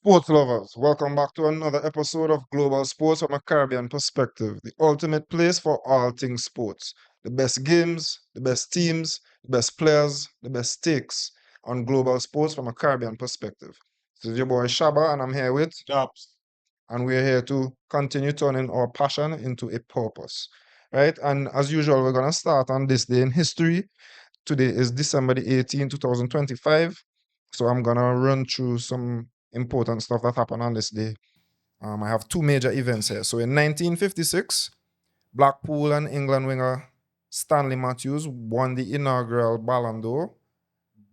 Sports lovers, welcome back to another episode of Global Sports from a Caribbean perspective, the ultimate place for all things sports. The best games, the best teams, the best players, the best stakes on global sports from a Caribbean perspective. This is your boy Shabba, and I'm here with, Jobs. and we're here to continue turning our passion into a purpose. Right? And as usual, we're going to start on this day in history. Today is December the 18th, 2025. So I'm going to run through some important stuff that happened on this day. I have two major events here. So in 1956, Blackpool and England winger Stanley Matthews won the inaugural Ballon d'Or,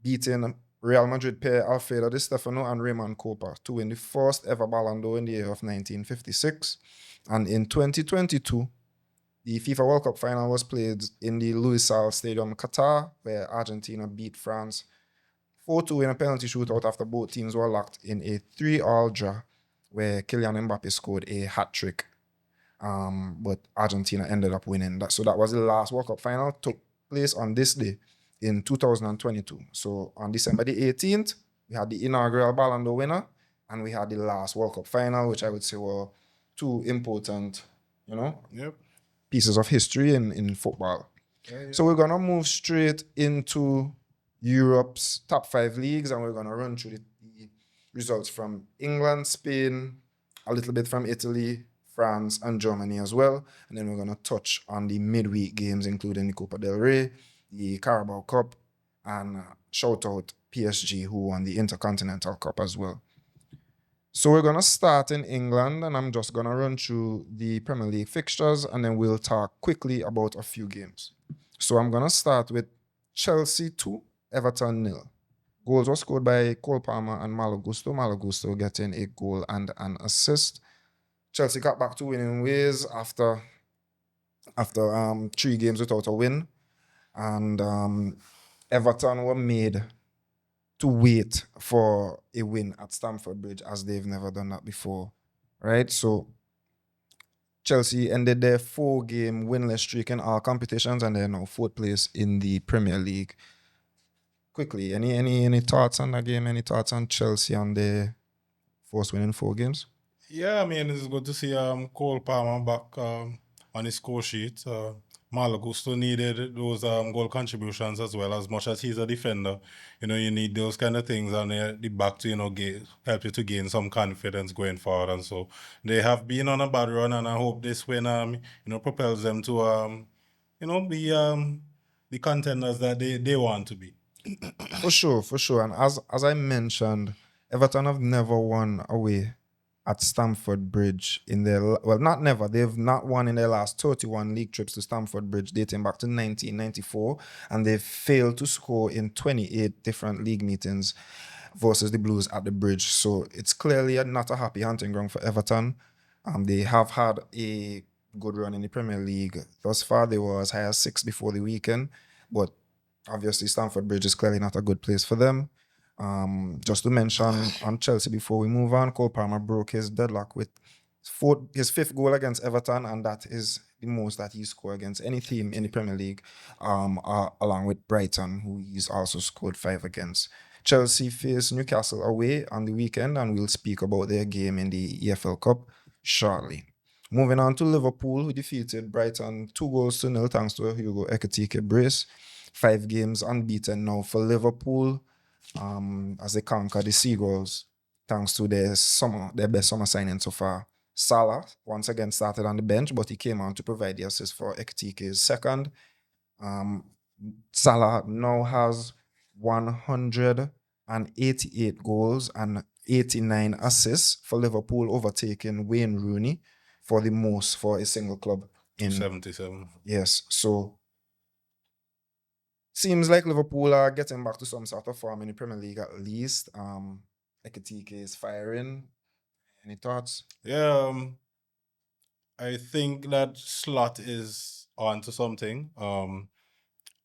beating Real Madrid pair Alfredo Di Stefano and Raymond Kopa to win the first ever Ballon d'Or in the year of 1956. And in 2022, the FIFA World Cup final was played in the Lusail Stadium, Qatar, where Argentina beat France 4-2 in a penalty shootout after both teams were locked in a 3-all draw, where Kylian Mbappe scored a hat-trick. But Argentina ended up winning. So that was the last World Cup final, took place on this day in 2022. So on December the 18th, we had the inaugural Ballon d'Or winner, and we had the last World Cup final, which I would say were two important, Yep. pieces of history in football. So we're going to move straight into Europe's top 5 leagues, and we're going to run through the results from England, Spain, a little bit from Italy, France, and Germany as well. And then we're going to touch on the midweek games, including the Copa del Rey, the Carabao Cup, and shout out PSG, who won the InterContinental Cup as well. So we're going to start in England, and I'm just going to run through the Premier League fixtures, and then we'll talk quickly about a few games. So I'm going to start with Chelsea 2, Everton 0. Goals were scored by Cole Palmer and Malo Gusto. Malo Gusto getting a goal and an assist. Chelsea got back to winning ways after 3 games without a win. And Everton were made to wait for a win at Stamford Bridge, as they've never done that before, right? So Chelsea ended their 4-game winless streak in all competitions, and they're now 4th place in the Premier League. Quickly, any thoughts on that game? Any thoughts on Chelsea on their first win in 4 games? Yeah, I mean, it's good to see Cole Palmer back on his score sheet. Malo Gusto needed those goal contributions as well. As much as he's a defender, you need those kind of things on the back to, help you to gain some confidence going forward. And so they have been on a bad run, and I hope this win, propels them to, be the contenders that they want to be. For sure. And as I mentioned, Everton have never won away at Stamford Bridge in their, well, not never, they've not won in their last 31 league trips to Stamford Bridge dating back to 1994, and they've failed to score in 28 different league meetings versus the Blues at the Bridge. So it's clearly not a happy hunting ground for Everton. They have had a good run in the Premier League thus far. They were as high as 6 before the weekend, but obviously Stamford Bridge is clearly not a good place for them. Just to mention on Chelsea before we move on, Cole Palmer broke his deadlock with his 5th goal against Everton, and that is the most that he scored against any team in the Premier League, along with Brighton, who he's also scored 5 against. Chelsea face Newcastle away on the weekend, and we'll speak about their game in the EFL Cup shortly. Moving on to Liverpool, who defeated Brighton 2-0 thanks to a Hugo Ekitike brace. 5 games unbeaten now for Liverpool, as they conquer the Seagulls thanks to their best summer signing so far. Salah once again started on the bench, but he came on to provide the assist for Ekitike's second. Salah now has 188 goals and 89 assists for Liverpool, overtaking Wayne Rooney for the most for a single club in 77. Yes, so seems like Liverpool are getting back to some sort of form in the Premier League at least. Ekitike is firing. Any thoughts? Yeah, I think that Slot is onto something.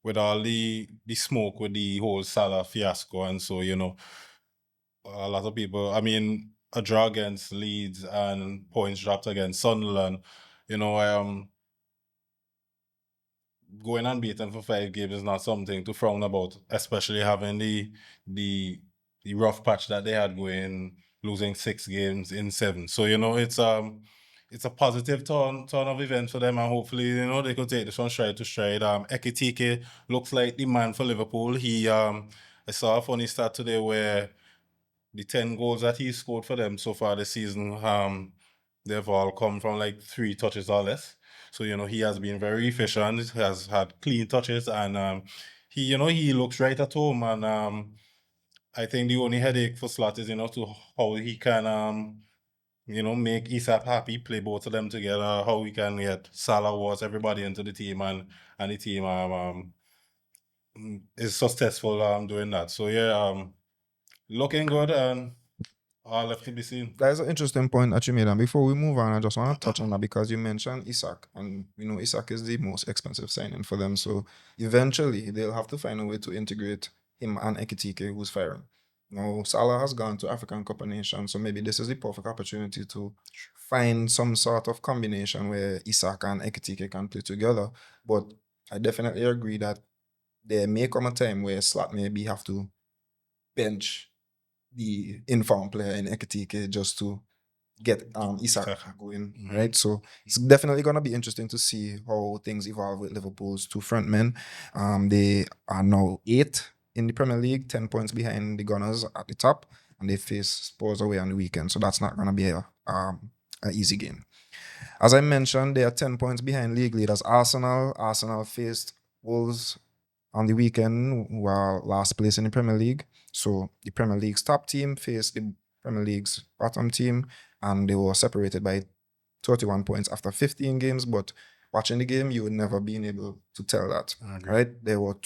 With all the smoke with the whole Salah fiasco, and so a lot of people. I mean, a draw against Leeds and points dropped against Sunderland. Going unbeaten for 5 games is not something to frown about, especially having the rough patch that they had going losing 6 games in 7. So it's a positive turn of events for them, and hopefully they could take this one stride to stride. Ekitike looks like the man for Liverpool. I saw a funny stat today where the 10 goals that he scored for them so far this season, they've all come from like 3 touches or less. So he has been very efficient, has had clean touches, and he looks right at home. And I think the only headache for Slot is to how he can make Isak happy, play both of them together, how we can get Salah, Watts, everybody into the team, and the team is successful doing that. So yeah, looking good, and all left to be seen. That is an interesting point that you made. And before we move on, I just want to touch on that because you mentioned Isak. And, Isak is the most expensive signing for them. So eventually, they'll have to find a way to integrate him and Ekitike, who's firing. Now, Salah has gone to African Cup of Nations. So maybe this is the perfect opportunity to find some sort of combination where Isak and Ekitike can play together. But I definitely agree that there may come a time where Slot maybe have to bench the informed player in Ekitike just to get Isak going, right? So it's definitely going to be interesting to see how things evolve with Liverpool's 2 front men. They are now 8th in the Premier League, 10 points behind the Gunners at the top, and they face Spurs away on the weekend. So that's not going to be a easy game. As I mentioned, they are 10 points behind league leaders Arsenal. Arsenal faced Wolves on the weekend, who are last place in the Premier League. So the Premier League's top team faced the Premier League's bottom team, and they were separated by 31 points after 15 games. But watching the game, you would never been able to tell that, right? There were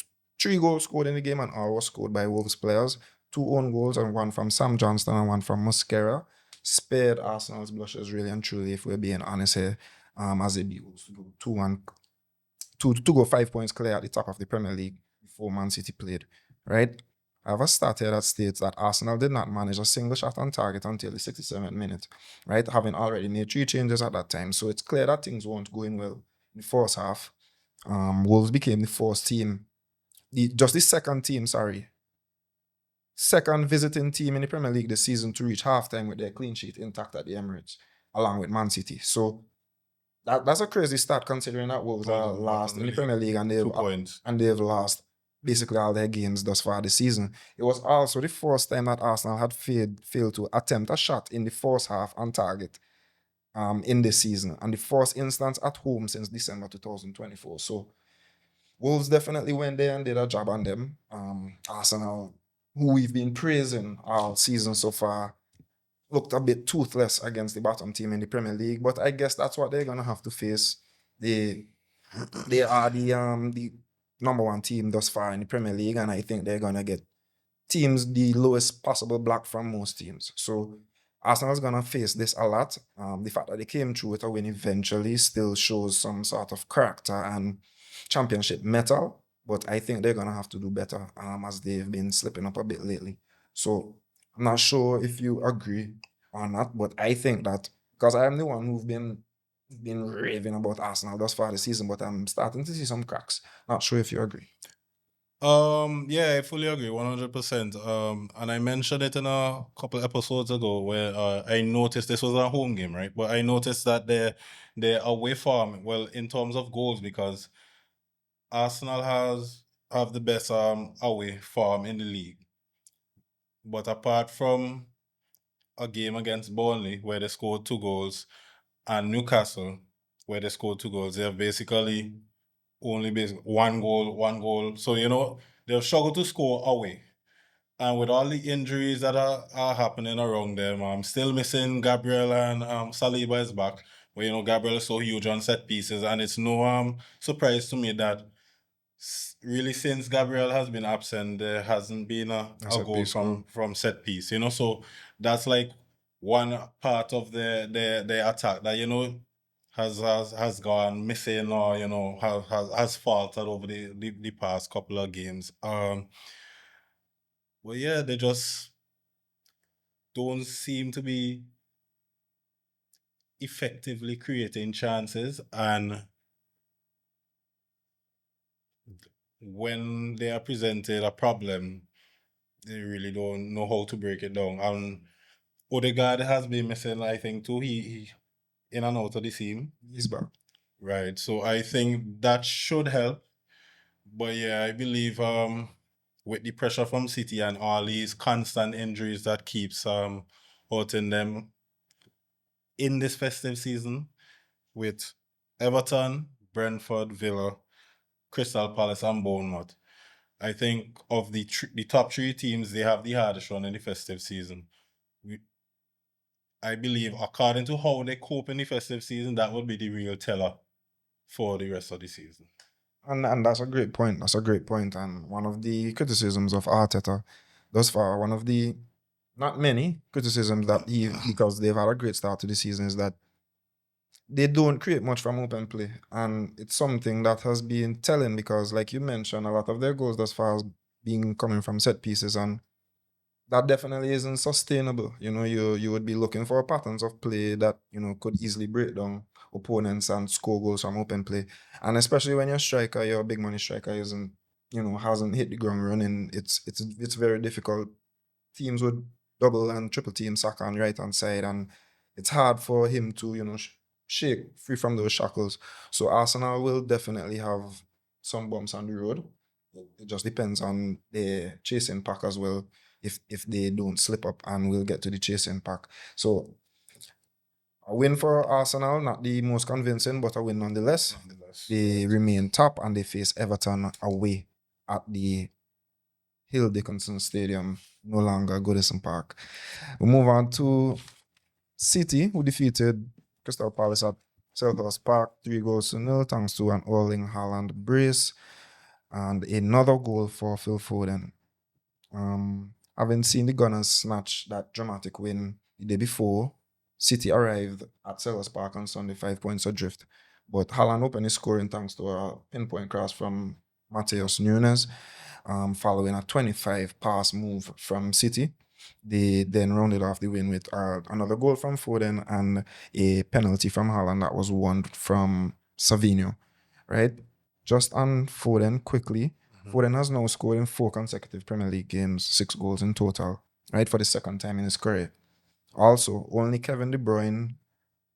3 goals scored in the game, and all were scored by Wolves players. 2 own goals, and 1 from Sam Johnston and 1 from Mosquera. Spared Arsenal's blushes, really and truly, if we're being honest here, as they beat Wolves 2-1 to go 5 points clear at the top of the Premier League before Man City played, right? I have a stat here that states that Arsenal did not manage a single shot on target until the 67th minute, right? Having already made 3 changes at that time. So it's clear that things weren't going well in the first half. Wolves became the first team, the second visiting team in the Premier League this season to reach halftime with their clean sheet intact at the Emirates, along with Man City. So that's a crazy stat considering that Wolves are last in the Premier League and 2 points. they've lost basically all their games thus far this season. It was also the first time that Arsenal had failed to attempt a shot in the first half on target in this season, and the first instance at home since December 2024. So Wolves definitely went there and did a job on them. Arsenal, who we've been praising all season so far, looked a bit toothless against the bottom team in the Premier League, but I guess that's what they're gonna have to face. They are the number 1 team thus far in the Premier League, and I think they're gonna get teams the lowest possible block from most teams. So Arsenal's gonna face this a lot. The fact that they came through with a win eventually still shows some sort of character and championship mettle, but I think they're gonna have to do better as they've been slipping up a bit lately. So I'm not sure if you agree or not, but I think that because I am the one who've been raving about Arsenal thus far this season, but I'm starting to see some cracks. Not sure if you agree. Yeah, I fully agree, 100%. And I mentioned it in a couple episodes ago where I noticed this was a home game, right? But I noticed that their away form, well, in terms of goals, because Arsenal have the best away form in the league. But apart from a game against Burnley where they scored 2 goals and Newcastle where they scored 2 goals, they have basically only 1 goal. So they've struggled to score away. And with all the injuries that are happening around them, I'm still missing Gabriel, and Saliba is back. But Gabriel is so huge on set pieces, and it's no surprise to me that really since Gabriel has been absent, there hasn't been a goal from set piece. So that's like one part of the attack that has gone missing, or has faltered over the past couple of games. But yeah, they just don't seem to be effectively creating chances, and when they are presented a problem, they really don't know how to break it down. And Odegaard has been missing, I think, too. He in and out of the team. He's back. Right. So I think that should help. But yeah, I believe with the pressure from City and all these constant injuries that keeps hurting them in this festive season with Everton, Brentford, Villa, Crystal Palace, and Bournemouth. I think of the top three teams, they have the hardest run in the festive season. I believe, according to how they cope in the festive season, that would be the real teller for the rest of the season. And that's a great point. That's a great point. And one of the criticisms of Arteta thus far, one of the not many criticisms that he because they've had a great start to the season is that they don't create much from open play. And it's something that has been telling because, like you mentioned, a lot of their goals thus far has been coming from set pieces, and that definitely isn't sustainable. You would be looking for patterns of play that, could easily break down opponents and score goals from open play. And especially when your striker, your big money striker isn't, hasn't hit the ground running, it's very difficult. Teams would double and triple team Saka on the right hand side, and it's hard for him to, shake free from those shackles. So Arsenal will definitely have some bumps on the road. It just depends on the chasing pack as well. If they don't slip up, and we'll get to the chasing pack. So a win for Arsenal, not the most convincing, but a win nonetheless. They remain top and they face Everton away at the Hill Dickinson Stadium, no longer Goodison Park. We move on to City, who defeated Crystal Palace at Selhurst Park 3-0 thanks to an Erling Haaland brace and another goal for Phil Foden. Having seen the Gunners snatch that dramatic win the day before, City arrived at Selhurst Park on Sunday 5 points adrift. But Haaland opened his scoring thanks to a pinpoint cross from Matheus Nunes, following a 25 pass move from City. They then rounded off the win with another goal from Foden and a penalty from Haaland that was won from Savinho, right? Just on Foden quickly, Foden has now scored in 4 consecutive Premier League games, 6 goals in total, right, for the second time in his career. Also, only Kevin De Bruyne,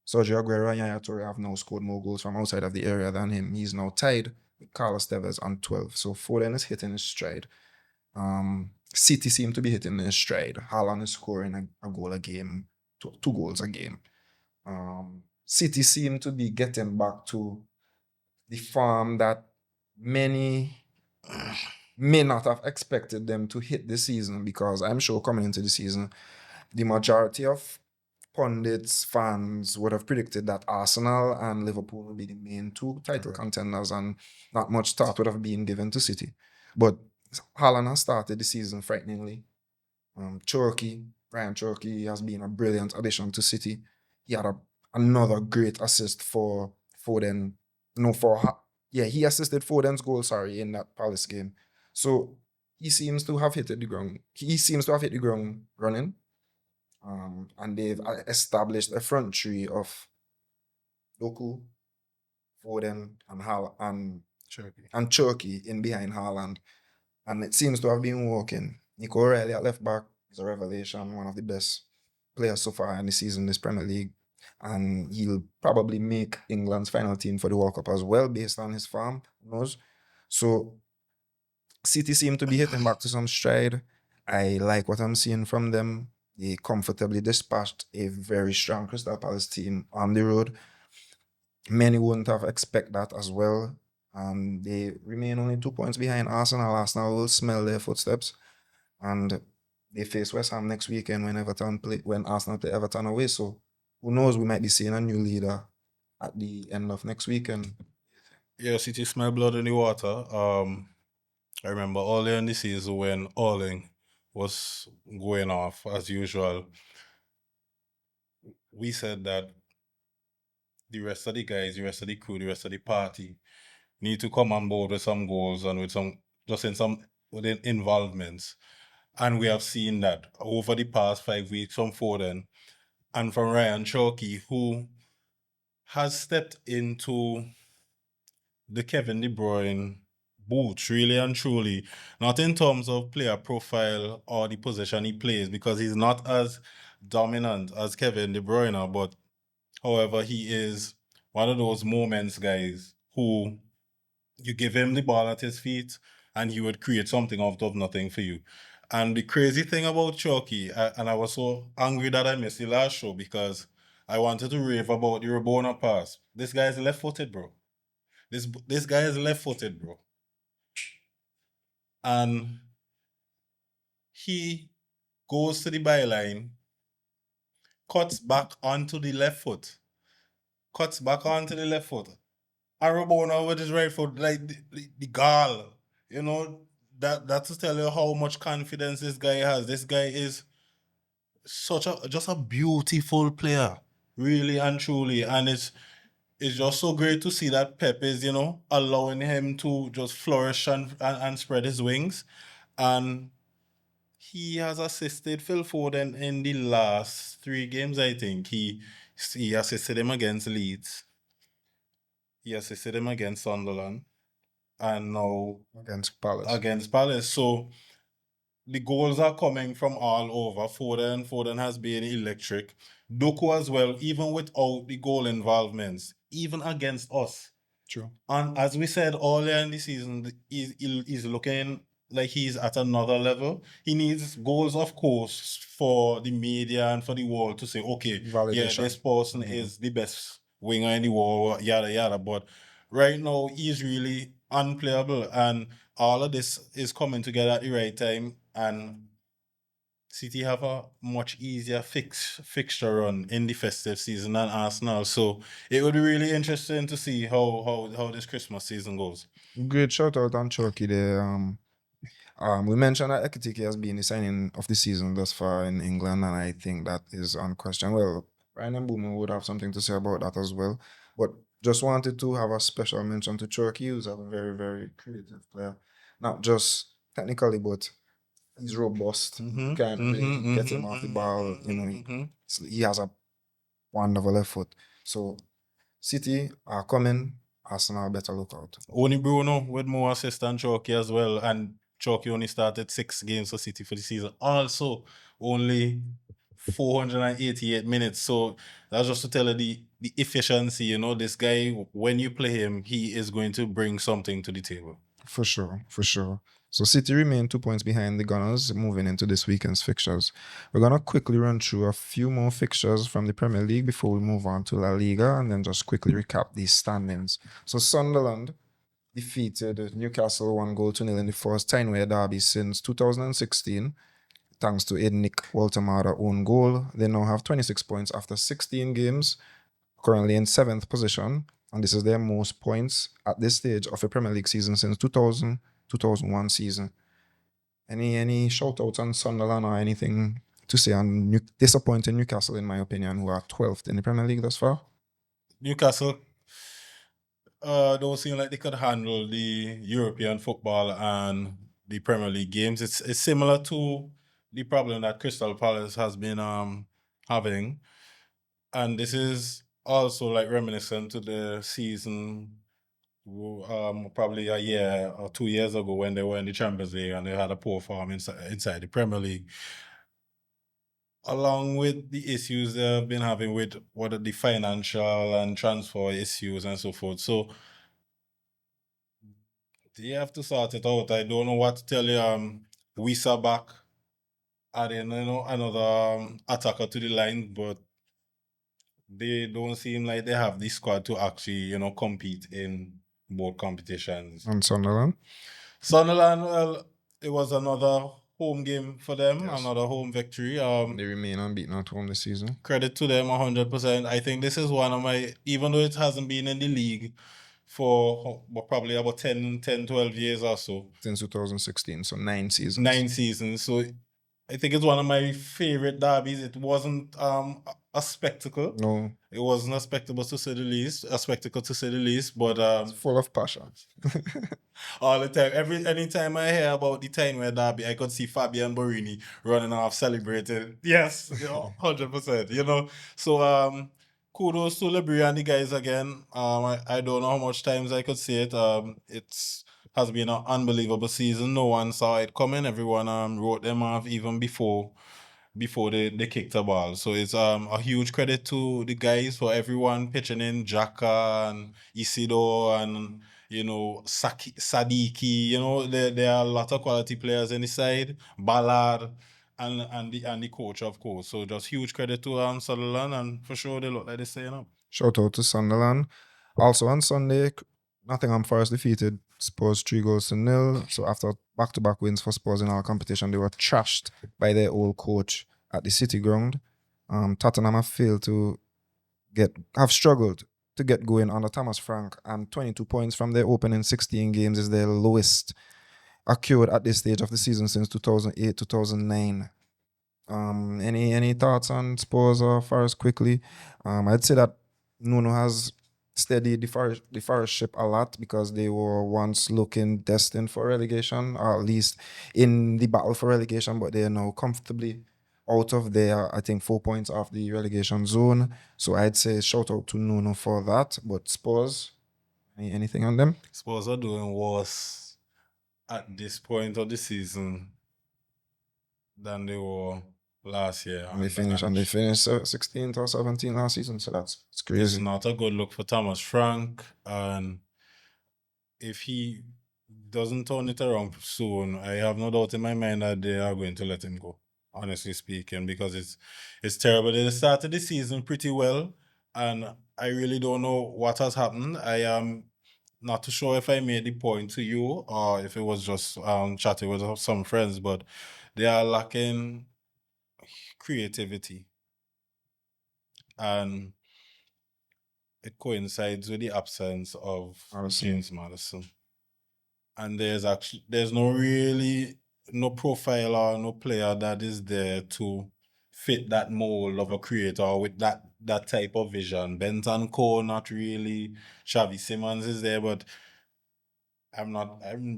Sergio Aguero, and Yaya Toure have now scored more goals from outside of the area than him. He's now tied with Carlos Tevez on 12. So Foden is hitting his stride. City seem to be hitting his stride. Haaland is scoring a goal a game, 2 goals a game. City seem to be getting back to the form that many may not have expected them to hit this season, because I'm sure coming into the season, the majority of pundits, fans would have predicted that Arsenal and Liverpool would be the main 2 title contenders, and not much thought would have been given to City. But Haaland has started the season frighteningly. Ryan Cherky has been a brilliant addition to City. He had another great assist for Foden. He assisted Foden's goal, in that Palace game. So he seems to have hit the ground. He seems to have hit the ground running. And they've established a front three of Doku, Foden, and Cherky in behind Haaland. And it seems to have been working. Nico O'Reilly at left back is a revelation, one of the best players so far in the season in this Premier League. And he'll probably make England's final team for the World Cup as well, based on his form. Who knows? So City seem to be hitting back to some stride. I like what I'm seeing from them. They comfortably dispatched a very strong Crystal Palace team on the road. Many wouldn't have expected that as well. They remain only 2 points behind Arsenal. Arsenal will smell their footsteps. And they face West Ham next weekend when Arsenal play Everton away. So who knows, we might be seeing a new leader at the end of next weekend. Yeah, City smell blood in the water. I remember earlier in the season when Erling was going off as usual. We said that the rest of the guys, the rest of the crew, the rest of the party need to come on board with some goals and within involvements. And we have seen that over the past 5 weeks from Foden and from Ryan Cherky, who has stepped into the Kevin De Bruyne boots, really and truly. Not in terms of player profile or the position he plays, because he's not as dominant as Kevin De Bruyne, but however, he is one of those moments, guys, who you give him the ball at his feet and he would create something out of nothing for you. And the crazy thing about Chucky, and I was so angry that I missed the last show because I wanted to rave about the Rabona pass. This guy is left-footed, bro. This guy is left-footed, bro. And he goes to the byline, cuts back onto the left foot, and Rabona with his right foot, like the gall, you know, that to tell you how much confidence this guy has. This guy is just a beautiful player, really and truly, and it's just so great to see that Pep is, allowing him to just flourish and spread his wings, and he has assisted Phil Foden in the last 3 games. I think he assisted him against Leeds. He assisted him against Sunderland and now against Palace. So the goals are coming from all over. Foden has been electric. Doku as well, even without the goal involvements, even against us. True. And as we said earlier in the season, he's looking like he's at another level. He needs goals, of course, for the media and for the world to say, okay, Validation. this person is the best winger in the world, yada yada. But right now, he's really unplayable, and all of this is coming together at the right time. And City have a much easier fixture run in the festive season than Arsenal. So it would be really interesting to see how this Christmas season goes. Great shout out on Chucky there. We mentioned that Ekitike has been the signing of the season thus far in England, and I think that is unquestioned. Well, Ryan Mbeumo would have something to say about that as well. But just wanted to have a special mention to Chucky, who's a very, very creative player. Not just technically, but he's robust. Can't really get him off the ball. He has a wonderful left foot. So City are coming. Arsenal better look out. Only Bruno with more assists than Chalky as well, and Chalky only started 6 games for City for the season. Also, only 488 minutes. So that's just to tell you the efficiency. This guy, when you play him, he is going to bring something to the table. For sure. So City remain 2 points behind the Gunners moving into this weekend's fixtures. We're going to quickly run through a few more fixtures from the Premier League before we move on to La Liga, and then just quickly recap these standings. So Sunderland defeated Newcastle 1-0 in the first Tyne-Way derby since 2016, thanks to Nick Waltemada own goal. They now have 26 points after 16 games, currently in 7th position, and this is their most points at this stage of a Premier League season since 2000-2001 season. Any shout-outs on Sunderland or anything to say on disappointing Newcastle, in my opinion, who are 12th in the Premier League thus far? Newcastle don't seem like they could handle the European football and the Premier League games. It's similar to the problem that Crystal Palace has been having, and this is also like reminiscent to the season probably a year or 2 years ago when they were in the Champions League and they had a poor form inside the Premier League. Along with the issues they've been having with what are the financial and transfer issues and so forth. So they have to sort it out. I don't know what to tell you. Wisa back, adding another attacker to the line, but they don't seem like they have the squad to actually compete in both competitions. And Sunderland, well, it was another home game for them, Yes. Another home victory. they remain unbeaten at home this season. Credit to them 100%. I think this is one of my, even though it hasn't been in the league for probably about 10, 12 years or so. Since 2016, so 9 seasons. 9 seasons. So I think it's one of my favorite derbies. It wasn't a spectacle. No. It wasn't a spectacle to say the least, but It's full of passion. all the time. Anytime I hear about the Tyne-Way derby, I could see Fabian Borini running off celebrating. Yes, 100%. So kudos to Lebrie and the guys again. I don't know how much times I could say it. It's has been an unbelievable season. No one saw it coming. Everyone wrote them off even before before they kick the ball. So it's a huge credit to the guys, for everyone pitching in, Jaka and Isidore and Sadiki. There are a lot of quality players in the side. Ballard and the coach, of course. So just huge credit to Sutherland, and for sure they look like they're staying up. Shout out to Sunderland. Also on Sunday, Nottingham Forest defeated Spurs 3-0. So after back-to-back wins for Spurs in our competition, they were trashed by their old coach at the City Ground. Tottenham have struggled to get going under Thomas Frank, and 22 points from their opening 16 games is their lowest accrued at this stage of the season since 2008-2009. Any thoughts on Spurs or Forest quickly? I'd say that Nuno has steadied the Forest ship a lot, because they were once looking destined for relegation, or at least in the battle for relegation, but they are now comfortably out of there, I think 4 points off the relegation zone. So I'd say shout out to Nuno for that. But Spurs, anything on them? Spurs are doing worse at this point of the season than they were last year. And they finished 16th or 17th last season, so it's crazy. It's not a good look for Thomas Frank, and if he doesn't turn it around soon, I have no doubt in my mind that they are going to let him go, honestly speaking, because it's terrible. They started the season pretty well, and I really don't know what has happened. I am not too sure if I made the point to you or if it was just chatting with some friends, but they are lacking creativity, and it coincides with the absence of James Maddison. And there's no profile or no player that is there to fit that mold of a creator with that type of vision. Benton Cole, not really. Xavi Simons is there, but I'm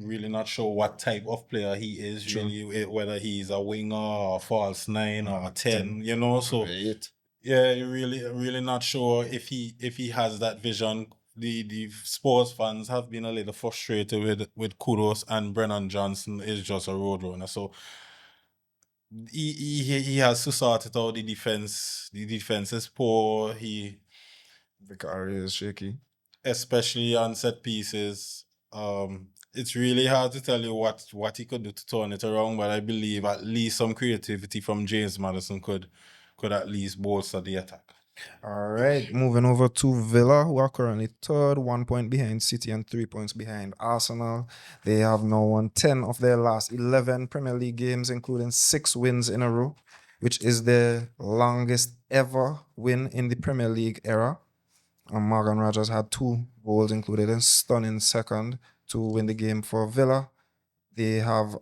really not sure what type of player he is. True. Really, whether he's a winger or a false 9 or a 10, so Great. yeah, you're really not sure if he has that vision. The Spurs fans have been a little frustrated with Kudos, and Brennan Johnson is just a roadrunner. So he has to sort it out. The defense is poor. Vicari is shaky, especially on set pieces. It's really hard to tell you what he could do to turn it around, but I believe at least some creativity from James Maddison could at least bolster the attack. All right, moving over to Villa, who are currently third, 1 point behind City and 3 points behind Arsenal. They have now won 10 of their last 11 Premier League games, including 6 wins in a row, which is the longest ever win in the Premier League era. Morgan Rogers had 2 goals included in stunning second to win the game for Villa. They have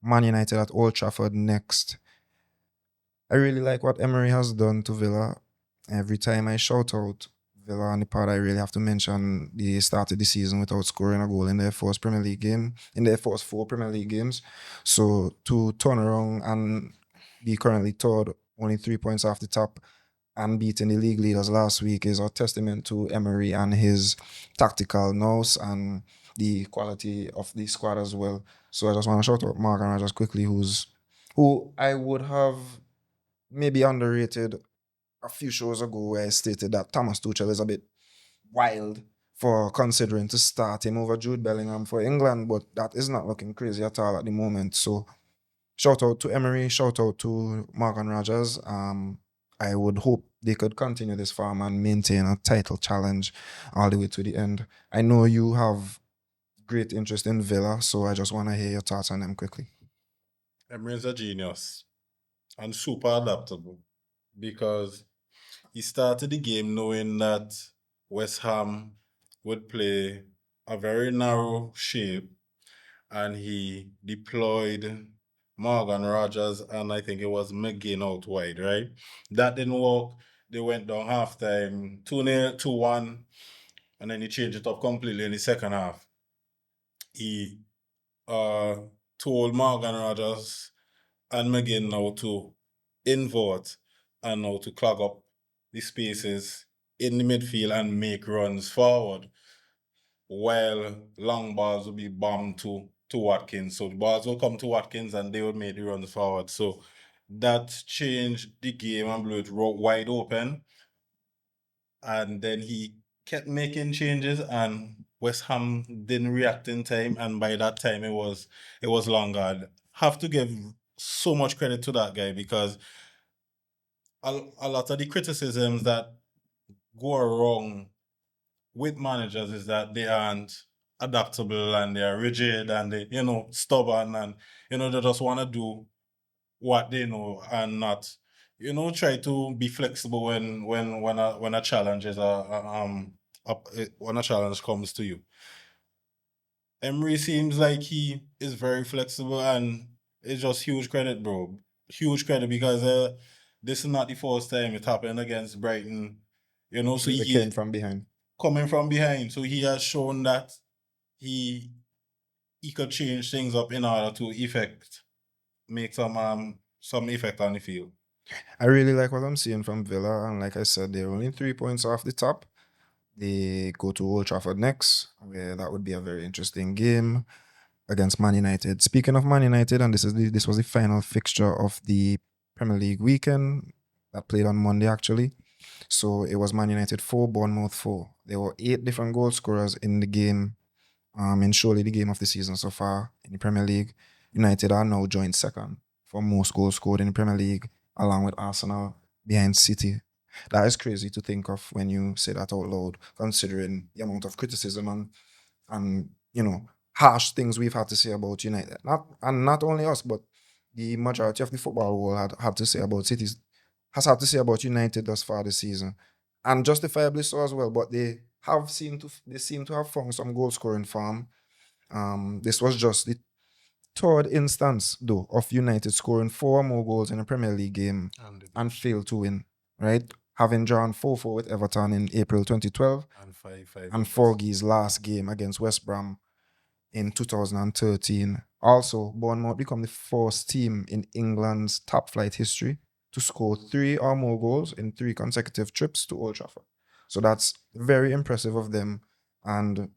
Man United at Old Trafford next. I really like what Emery has done to Villa. Every time I shout out Villa on the pod, I really have to mention they started the season without scoring a goal in their first Premier League game, in their first 4 Premier League games. So to turn around and be currently third, only 3 points off the top, and beating the league leaders last week is a testament to Emery and his tactical nous and the quality of the squad as well. So I just want to shout out Morgan Rogers quickly, who I would have maybe underrated a few shows ago, where I stated that Thomas Tuchel is a bit wild for considering to start him over Jude Bellingham for England, but that is not looking crazy at all at the moment. So shout out to Emery, shout out to Morgan Rogers. I would hope they could continue this form and maintain a title challenge all the way to the end. I know you have great interest in Villa, so I just want to hear your thoughts on them quickly. Emery's a genius and super adaptable, because he started the game knowing that West Ham would play a very narrow shape, and he deployed Morgan Rogers and I think it was McGinn out wide, right? That didn't work. They went down halftime 2-0, 2-1, and then he changed it up completely in the second half. He told Morgan Rogers and McGinn now to invert and now to clog up the spaces in the midfield and make runs forward, while long balls will be bombed to Watkins. So the balls will come to Watkins and they would make the runs forward. So that changed the game and blew it wide open. And then he kept making changes, and West Ham didn't react in time. And by that time, it was long gone. Have to give so much credit to that guy, because a lot of the criticisms that go wrong with managers is that they aren't adaptable, and they are rigid, and they, stubborn, and they just want to do what they know, and not, try to be flexible when a challenge is when a challenge comes to you. Emery seems like he is very flexible, and it's just huge credit, bro. Huge credit, because this is not the first time it happened against Brighton. So They came from behind. Coming from behind. So he has shown that he could change things up in order to make some effect on the field. I really like what I'm seeing from Villa, and like I said, they're only 3 points off the top. They go to Old Trafford next, where that would be a very interesting game against Man United. Speaking of Man United, and this was the final fixture of the Premier League weekend that played on Monday, actually. So it was Man United 4, Bournemouth 4. There were 8 different goal scorers in the game, and surely the game of the season so far in the Premier League. United are now joint second for most goals scored in the Premier League, along with Arsenal behind City. That is crazy to think of when you say that out loud, considering the amount of criticism and harsh things we've had to say about United. Not only us, but the majority of the football world had to say about Cities, has had to say about United thus far this season, and justifiably so as well. But they seem to have found some goal scoring form. This was just the third instance though of United scoring 4 more goals in a Premier League game and failed to win. Right, having drawn 4-4 with Everton in April 2012, And 5-5. and Fergie's last game against West Brom in 2013. Also, Bournemouth become the first team in England's top flight history to score 3 or more goals in 3 consecutive trips to Old Trafford. So that's very impressive of them. And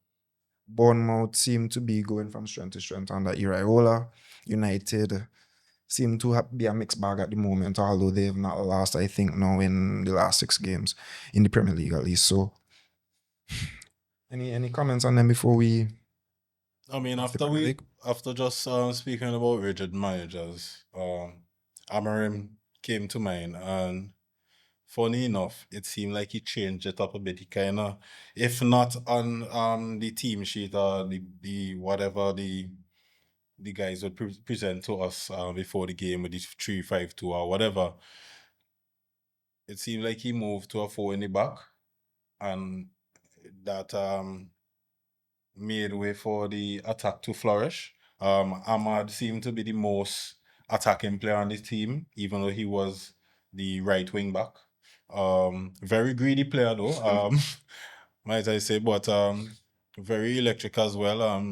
Bournemouth seem to be going from strength to strength under Iraola. United seem to be a mixed bag at the moment, although they've not lost, I think, now in the last 6 games in the Premier League at least. So, any comments on them before we? I mean, after just speaking about rigid managers, Amarim came to mind, and funny enough, it seemed like he changed it up a bit. He kind of, if not on the team sheet or the whatever the guys would present to us before the game with the 3-5-2 or whatever, it seemed like he moved to a 4 in the back, and that made way for the attack to flourish. Ahmad seemed to be the most attacking player on the team, even though he was the right wing back. Very greedy player though, might I say, but very electric as well.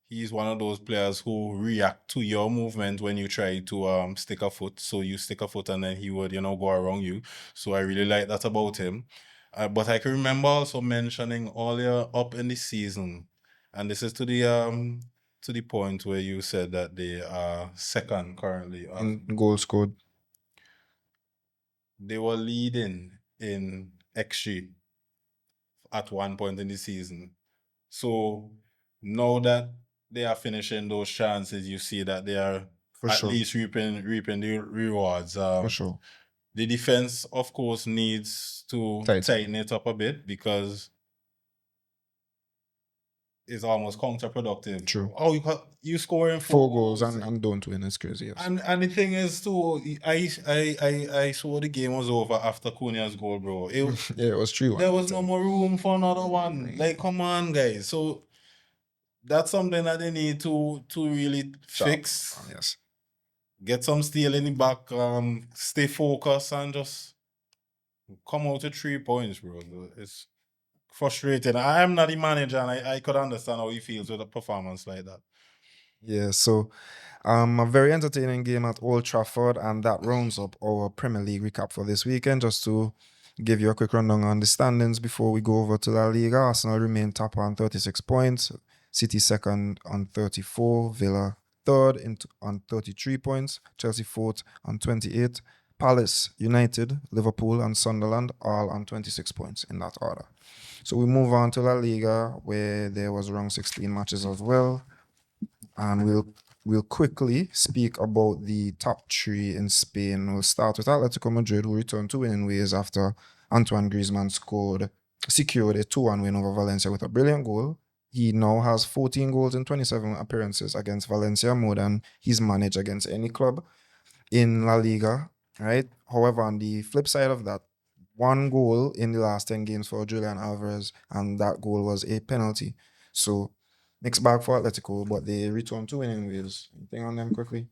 He's one of those players who react to your movement when you try to stick a foot. So you stick a foot and then he would, go around you. So I really like that about him. But I can remember also mentioning earlier up in the season, and this is to the point where you said that they are second currently. In goals scored. They were leading in XG at one point in the season. So now that they are finishing those chances, you see that they are least reaping the rewards. For sure. The defense, of course, needs to tighten it up a bit, because it's almost counterproductive. True. Oh, you scoring 4 goals and don't win. It's crazy. Yes. And the thing is too, I saw the game was over after Cunha's goal, bro. Yeah, it was 3-1. There was no more room for another one. Like, come on, guys. So that's something that they need to really fix. Yes. Get some steel in the back, stay focused, and just come out with 3 points, bro. It's frustrating. I am not the manager, and I could understand how he feels with a performance like that. Yeah, so a very entertaining game at Old Trafford, and that rounds up our Premier League recap for this weekend. Just to give you a quick rundown on the standings before we go over to La Liga. Arsenal remain top on 36 points, City second on 34, Villa third on 33 points. Chelsea fourth on 28. Palace, United, Liverpool, and Sunderland all on 26 points in that order. So we move on to La Liga, where there was around 16 matches as well. And we'll quickly speak about the top three in Spain. We'll start with Atletico Madrid, who returned to winning ways after Antoine Griezmann secured a 2-1 win over Valencia with a brilliant goal. He now has 14 goals in 27 appearances against Valencia, more than he's managed against any club in La Liga, right? However, on the flip side of that, 1 goal in the last 10 games for Julian Alvarez, and that goal was a penalty. So, mixed bag for Atletico, but they returned to winning ways. Anything on them quickly?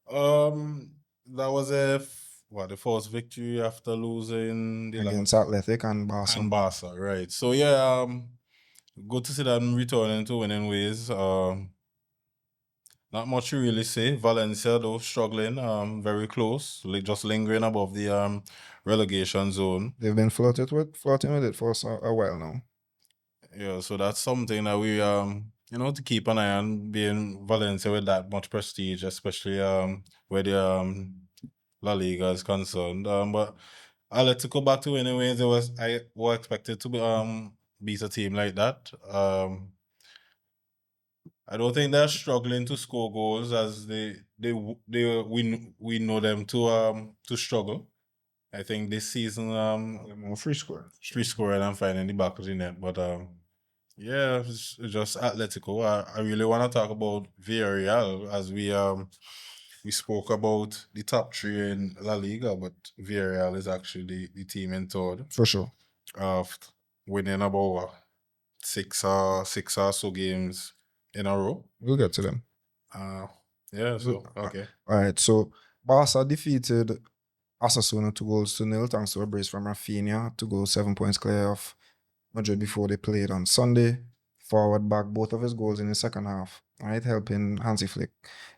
That was the first victory after losing against Athletic and Barca. And Barca, right? So yeah, good to see them returning to winning ways. Not much to really say. Valencia, though, struggling, very close, just lingering above the relegation zone. They've been flirting with it for a while now. Yeah, so that's something that we to keep an eye on, being Valencia with that much prestige, especially where the La Liga is concerned. But I'll let it go back to anyways. I was expected to beat a team like that. I don't think they're struggling to score goals as we know them to struggle. I think this season more free scoring and finding the back of the net. But yeah, it's just Atletico. I really want to talk about Villarreal, as we spoke about the top three in La Liga, but Villarreal is actually the team in third. For sure. Winning about six or so games in a row. We'll get to them. Yeah, so okay. All right, so Barca defeated Osasuna 2-0 thanks to a brace from Rafinha to go 7 points clear of Madrid before they played on Sunday. Forward back both of his goals in the second half, right, helping Hansi Flick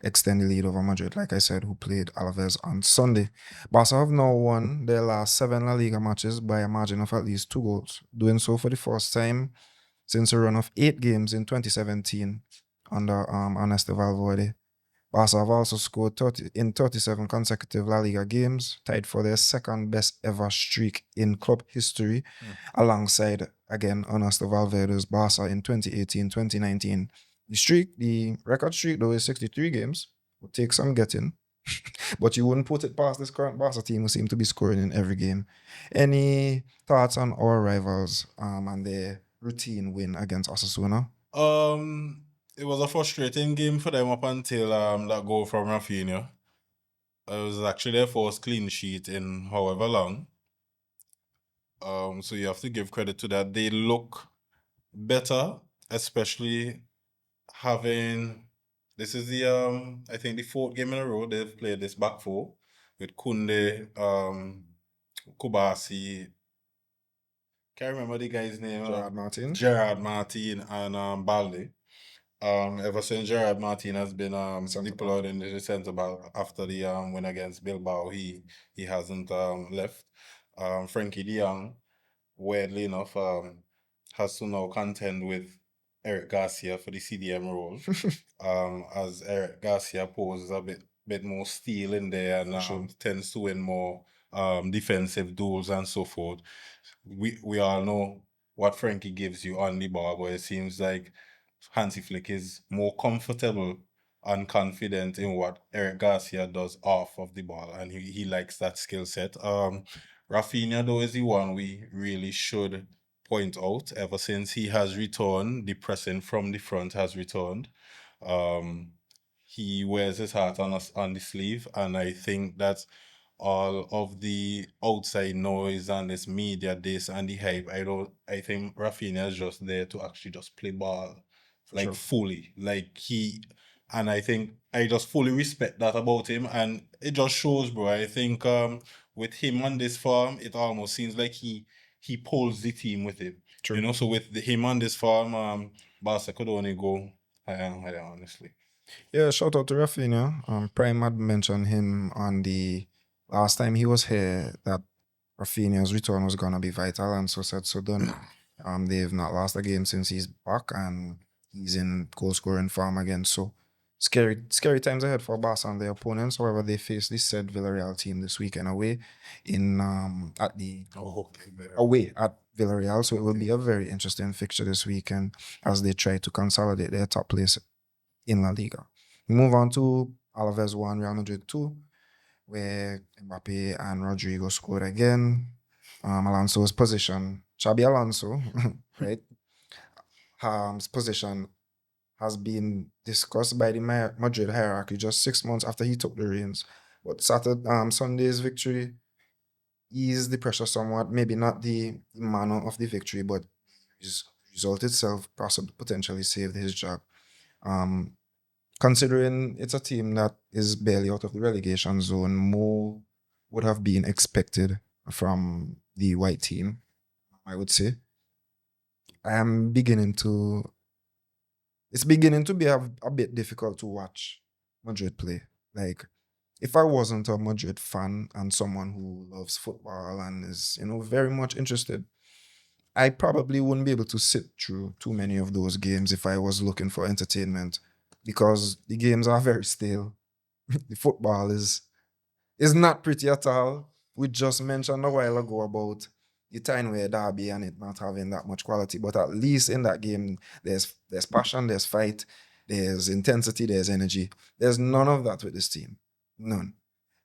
extend the lead over Madrid, like I said, who played Alaves on Sunday. Barca have now won their last 7 La Liga matches by a margin of at least 2 goals, doing so for the first time since a run of 8 games in 2017 under Ernesto Valverde. Barca have also scored 37 consecutive La Liga games, tied for their second best ever streak in club history, alongside, again, Ernesto Valverde's Barca in 2018-2019. The record streak, though, is 63 games. Will take some getting. But you wouldn't put it past this current Barca team, who seem to be scoring in every game. Any thoughts on our rivals and their routine win against Osasuna? It was a frustrating game for them up until that goal from Rafinha. It was actually their first clean sheet in however long. So you have to give credit to that. They look better, especially having. This is the I think the 4th game in a row they've played this back four with Kunde, Kubasi. Can't remember the guy's name. Gerard Martin and Balde. Ever since Gerard Martin has been deployed in the centre back after the win against Bilbao, he hasn't left. Frankie de Jong, weirdly enough, has to now contend with Eric Garcia for the CDM role. As Eric Garcia poses a bit more steel in there and tends to win more defensive duels and so forth. We all know what Frankie gives you on the ball, but it seems like Hansi Flick is more comfortable and confident in what Eric Garcia does off of the ball, and he likes that skill set. Rafinha, though, is the one we really should point out. Ever since he has returned, the pressing from the front has returned. He wears his heart on the sleeve, and I think that all of the outside noise and this media, this and the hype, I think Rafinha is just there to actually just play ball fully. And I think I just fully respect that about him, and it just shows, bro. I think with him on this form, it almost seems like he pulls the team with him. True. So with him on this form, Barca could only go higher, honestly. Yeah, shout out to Rafinha. Prime had mentioned him on the last time he was here, that Rafinha's return was gonna be vital, and so said so done. They've not lost a game since he's back, and he's in goal scoring form again. So scary times ahead for Barca and their opponents. However, they face the said Villarreal team this weekend away in away at Villarreal. So it will be a very interesting fixture this weekend as they try to consolidate their top place in La Liga. We move on to Alaves 1, Real Madrid 2, where Mbappe and Rodrigo scored again. Alonso's position, Xabi Alonso, right? His position has been discussed by the Madrid hierarchy just 6 months after he took the reins. But Sunday's victory eased the pressure somewhat. Maybe not the manner of the victory, but his result itself possibly potentially saved his job. Considering it's a team that is barely out of the relegation zone, more would have been expected from the white team, I would say. It's beginning to be a bit difficult to watch Madrid play. Like, if I wasn't a Madrid fan and someone who loves football and is, very much interested, I probably wouldn't be able to sit through too many of those games if I was looking for entertainment because the games are very stale. The football is not pretty at all. We just mentioned a while ago about the Tyne-Way derby and it not having that much quality, but at least in that game, there's passion, there's fight, there's intensity, there's energy. There's none of that with this team. None.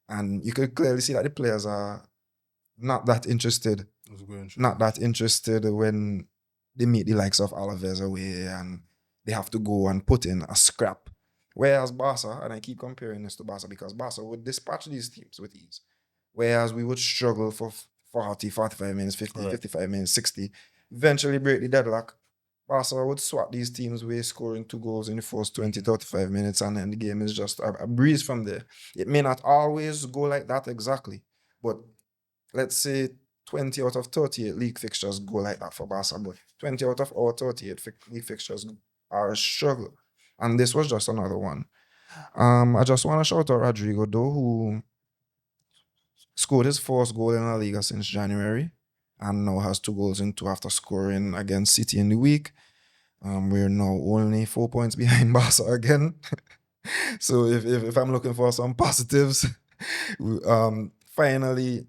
And you could clearly see that the players are not that interested. Not that interested when they meet the likes of Alaves away and they have to go and put in a scrap. Whereas Barca, and I keep comparing this to Barca because Barca would dispatch these teams with ease. Whereas we would struggle for 40, 45 minutes, 50, Correct. 55 minutes, 60, eventually break the deadlock. Barca would swat these teams way, scoring 2 goals in the first 20, 35 minutes, and then the game is just a breeze from there. It may not always go like that exactly, but let's say 20 out of 38 league fixtures go like that for Barca, but 20 out of our 38 league fixtures are a struggle. And this was just another one. I just want to shout out Rodrigo, though, who scored his first goal in La Liga since January and now has 2 goals in 2 after scoring against City in the week. We're now only 4 points behind Barca again. So if I'm looking for some positives, finally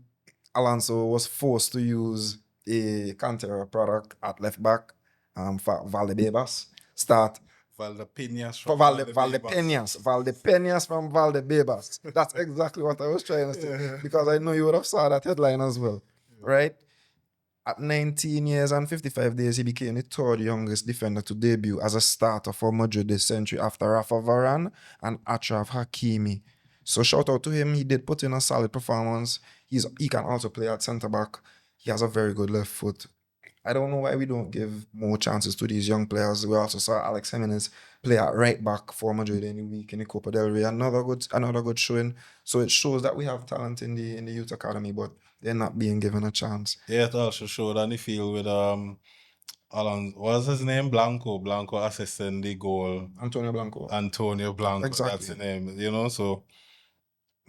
Alonso was forced to use a Cantera product at left back for Valdebebas. Start Valdepeñas for from Valdepeñas from Valdebebas. That's exactly what I was trying to say because I know you would have saw that headline as well, right? At 19 years and 55 days, he became the third youngest defender to debut as a starter for Madrid this century after Rafa Varane and Achraf Hakimi. So shout out to him. He did put in a solid performance. He can also play at centre back. He has a very good left foot. I don't know why we don't give more chances to these young players. We also saw Alex Jimenez play at right back for Madrid in the week in the Copa del Rey. Another good showing. So it shows that we have talent in the youth academy, but they're not being given a chance. Yeah, it also showed on the field with Alan, what's his name? Blanco assisting the goal. Antonio Blanco. Exactly. That's the name, so.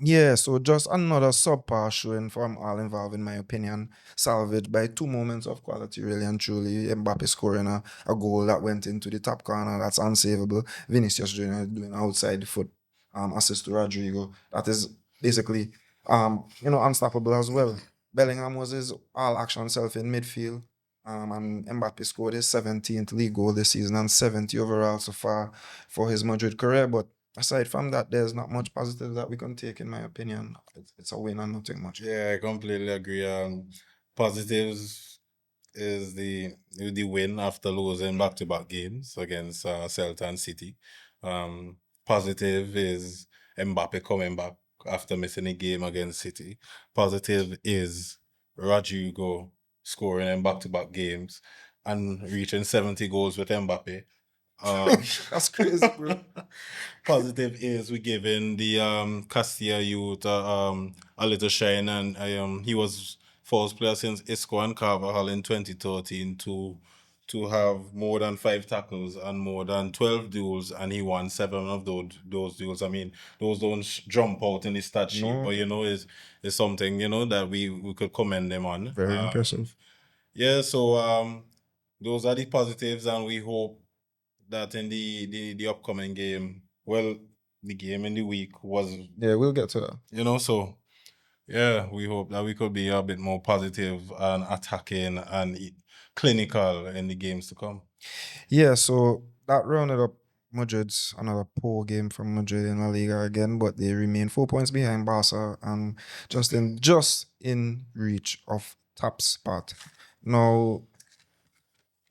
Yeah, so just another subpar showing from all involved, in my opinion. Salvaged by 2 moments of quality, really and truly. Mbappe scoring a goal that went into the top corner, that's unsavable. Vinicius Jr. doing outside the foot assist to Rodrigo. That is basically, unstoppable as well. Bellingham was his all-action self in midfield. And Mbappe scored his 17th league goal this season and 70 overall so far for his Madrid career. But aside from that, there's not much positive that we can take, in my opinion. It's a win and nothing much. Yeah, I completely agree. Positives is the win after losing back-to-back games against Celta and City. Positive is Mbappe coming back after missing a game against City. Positive is Rodrigo scoring in back-to-back games and reaching 70 goals with Mbappe. That's crazy, bro. Positive is we giving the Castilla youth a little shine, and he was first player since Isco and Carvajal in 2013 to have more than 5 tackles and more than 12 duels, and he won 7 of those duels. I mean, those don't jump out in the stat sheet, No. but is something that we could commend them on. Very impressive. Yeah, so those are the positives, and we hope that in the upcoming game well, the game in the week was, Yeah, we'll get to that. So yeah, we hope that we could be a bit more positive and attacking and clinical in the games to come. Yeah, so that rounded up Madrid's another poor game from Madrid in La Liga again, but they remain 4 points behind Barca and just in reach of top spot. Now,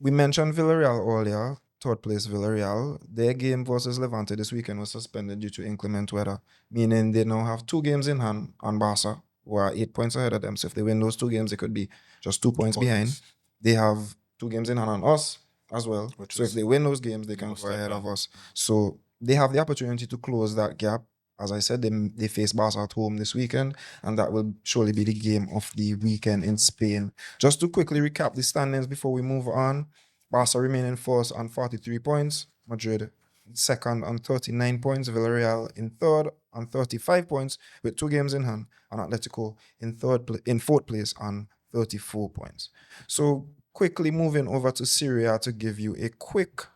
we mentioned Villarreal earlier, third place Villarreal. Their game versus Levante this weekend was suspended due to inclement weather, meaning they now have 2 games in hand on Barca, who are 8 points ahead of them. So if they win those 2 games, they could be just 2 points behind. They have 2 games in hand on us as well. So if they win those games, they can go ahead of us. So they have the opportunity to close that gap. As I said, they face Barca at home this weekend, and that will surely be the game of the weekend in Spain. Just to quickly recap the standings before we move on, Barca remaining first on 43 points, Madrid second on 39 points, Villarreal in third on 35 points with 2 games in hand, and Atletico in fourth place on 34 points. So quickly moving over to Serie to give you a quick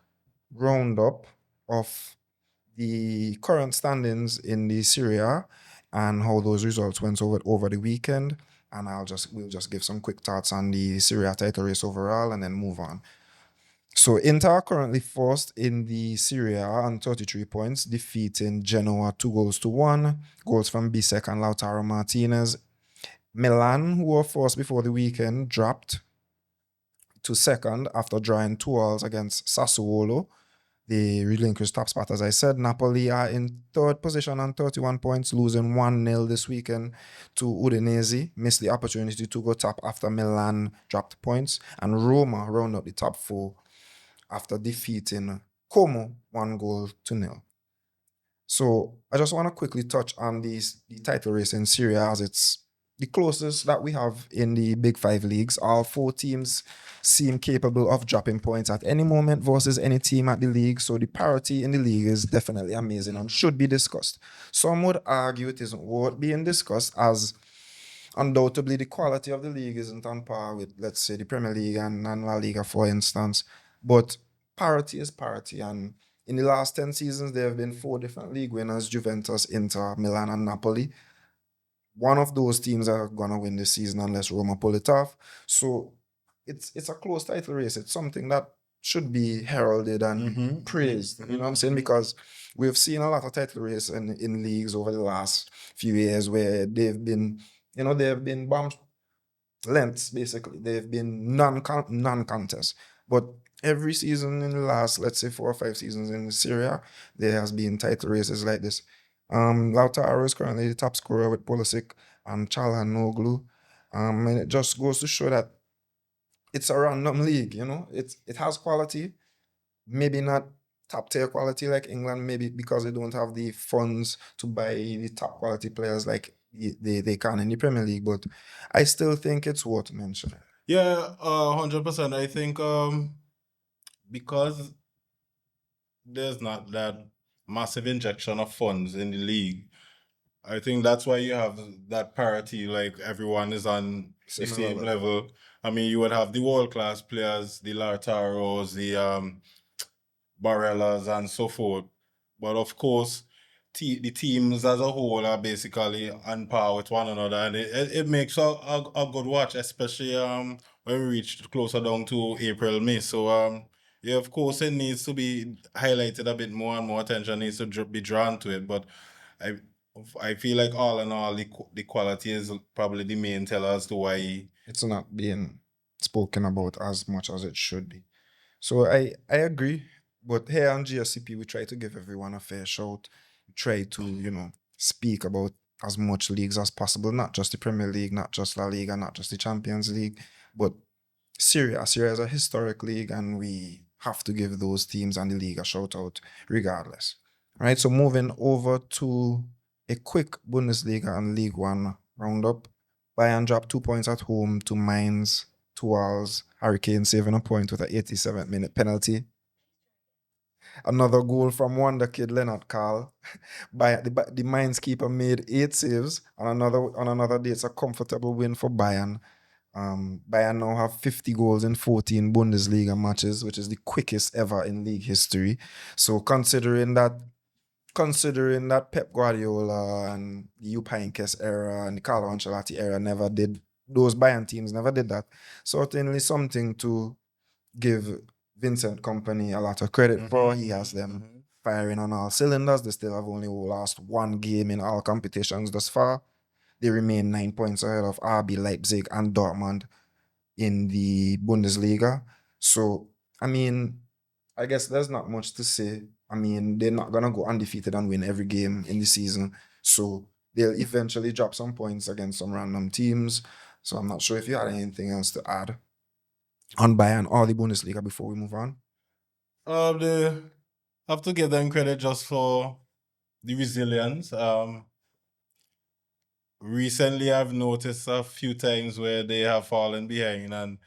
roundup of the current standings in the Serie and how those results went over the weekend. And we'll just give some quick thoughts on the Serie title race overall and then move on. So Inter are currently first in the Serie on 33 points, defeating Genoa 2-1. Goals from Bisek and Lautaro Martinez. Milan, who were first before the weekend, dropped to second after drawing 2-2 against Sassuolo. They relinquished top spot, as I said. Napoli are in third position on 31 points, losing 1-0 this weekend to Udinese. Missed the opportunity to go top after Milan dropped points. And Roma round up the top 4 after defeating Como 1-0. So I just want to quickly touch on the title race in Serie as it's the closest that we have in the Big 5 leagues. All 4 teams seem capable of dropping points at any moment versus any team at the league. So the parity in the league is definitely amazing and should be discussed. Some would argue it isn't worth being discussed as undoubtedly the quality of the league isn't on par with, let's say, the Premier League and La Liga, for instance. But parity is parity, and in the last 10 seasons, there have been 4 different league winners: Juventus, Inter, Milan, and Napoli. One of those teams are gonna win this season unless Roma pull it off. So it's a close title race. It's something that should be heralded and praised. You know what I'm saying? Because we've seen a lot of title race in leagues over the last few years where they've been bomb lengths, basically. They've been non-contest. But every season in the last, let's say, 4 or 5 seasons in Serie, there has been title races like this. Lautaro is currently the top scorer with Pulisic and Çalhanoğlu. And it just goes to show that it's a random league, it has quality, maybe not top tier quality like England, maybe because they don't have the funds to buy the top quality players like they can in the Premier League, but I still think it's worth mentioning. Yeah, 100%. I think because there's not that massive injection of funds in the league, I think that's why you have that parity, like everyone is on the same level. I mean, you would have the world-class players, the Lautaros, the Barellas, and so forth. But of course, the teams as a whole are basically on par with one another, and it makes a good watch, especially when we reach closer down to April, May. So yeah, of course, it needs to be highlighted a bit more, and more attention needs to be drawn to it. But I feel like all in all, the quality is probably the main teller as to why it's not being spoken about as much as it should be. So I agree, but here on GSCP, we try to give everyone a fair shout. We try to, speak about as much leagues as possible, not just the Premier League, not just La Liga, not just the Champions League, but Serie. Serie is a historic league, and we have to give those teams and the league a shout out regardless. All right, so moving over to a quick Bundesliga and League One roundup. Bayern dropped 2 points at home to Mainz 2-2. Harry Kane saving a point with an 87th minute penalty. Another goal from wonder kid Leonard Carl. The Mainz keeper made 8 saves. On another day, it's a comfortable win for Bayern. Bayern now have 50 goals in 14 Bundesliga matches, which is the quickest ever in league history. So considering that considering that Pep Guardiola and the Upankes era and the Carlo Ancelotti era never did, those Bayern teams never did that. Certainly something to give Vincent Company a lot of credit for. He has them firing on all cylinders. They still have only lost one game in all competitions thus far. They remain 9 points ahead of RB Leipzig and Dortmund in the Bundesliga. So, I mean, I guess there's not much to say. I mean, they're not gonna go undefeated and win every game in the season. So they'll eventually drop some points against some random teams. So I'm not sure if you had anything else to add on Bayern or the Bundesliga before we move on. They have to give them credit just for the resilience. Recently I've noticed a few times where they have fallen behind, and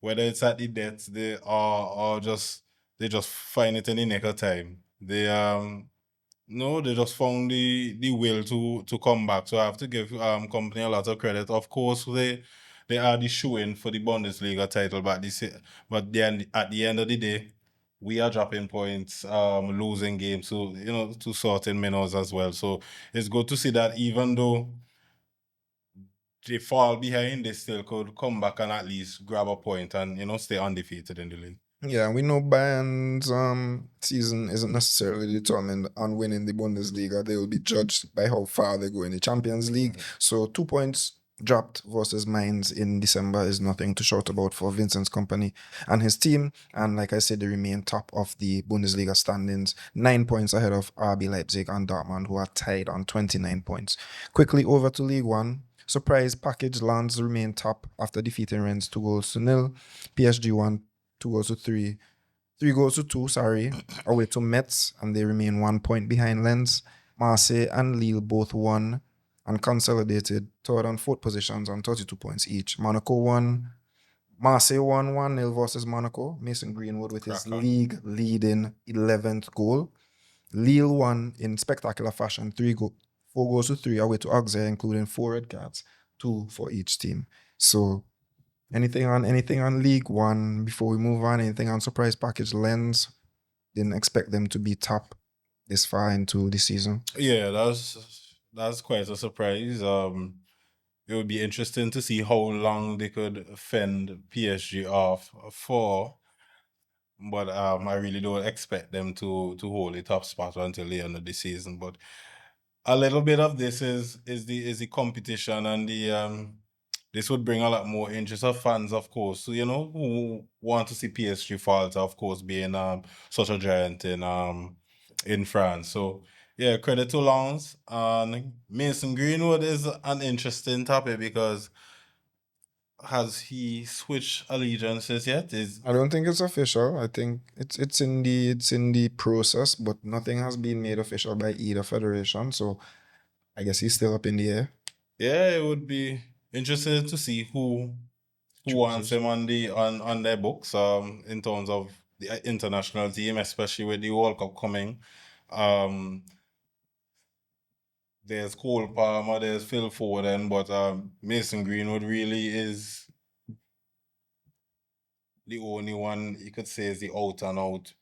whether it's at the death, they just find it in the nick of time. They just found the will to come back. So I have to give company a lot of credit. Of course, they are the shoe-in for the Bundesliga title, but then at the end of the day, we are dropping points, losing games, so to certain minnows as well. So it's good to see that even though they fall behind, they still could come back and at least grab a point and stay undefeated in the league. Yeah, we know Bayern's season isn't necessarily determined on winning the Bundesliga. They will be judged by how far they go in the Champions League. So 2 points dropped versus Mainz in December is nothing to shout about for Vincent's Company and his team. And like I said, they remain top of the Bundesliga standings, 9 points ahead of RB Leipzig and Dortmund, who are tied on 29 points. Quickly over to League One. Surprise package, Lens remain top after defeating Rennes 2-0. PSG won 2-3. 3-2, sorry, away to Metz, and they remain 1 point behind Lens. Marseille and Lille both won and consolidated third and fourth positions on 32 points each. Monaco won. Marseille won 1-0 versus Monaco. Mason Greenwood with his league leading 11th goal. Lille won in spectacular fashion, 4-3 away to Auxerre, including 4 red cards, 2 for each team. So anything on League One before we move on? Anything on surprise package? Lens, didn't expect them to be top this far into the season. Yeah, that's quite a surprise. It would be interesting to see how long they could fend PSG off for. But I really don't expect them to hold a top spot until the end of the season. But a little bit of this is the competition, and the this would bring a lot more interest of fans, of course, so, who want to see PSG falter, of course, being such a giant in France. So yeah, credit to Lens. And Mason Greenwood is an interesting topic because has he switched allegiances yet? I don't think it's official. I think it's in the process, but nothing has been made official by either federation. So I guess he's still up in the air. Yeah, it would be interesting to see who wants him on their books in terms of the international team, especially with the World Cup coming. There's Cole Palmer, there's Phil Foden, but Mason Greenwood really is the only one you could say is the out and out,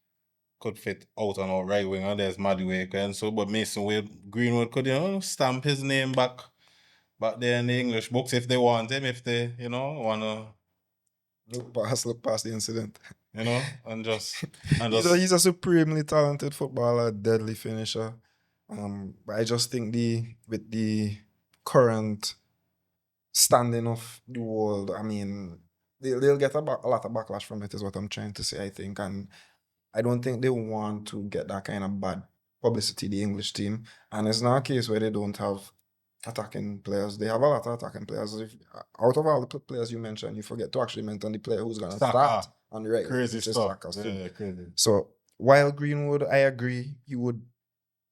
could fit out and out right winger. There's Madueke and so, but Greenwood could stamp his name back there in the English books if they want him, if they wanna look past the incident. And just he's a supremely talented footballer, deadly finisher. But I just think with the current standing of the world, I mean, they'll get a lot of backlash from it, is what I'm trying to say, I think. And I don't think they want to get that kind of bad publicity, the English team. And it's not a case where they don't have attacking players. They have a lot of attacking players. Out of all the players you mentioned, you forget to actually mention the player who's going to start on the right. Crazy stuff. Yeah, crazy. So while Greenwood, I agree, he would,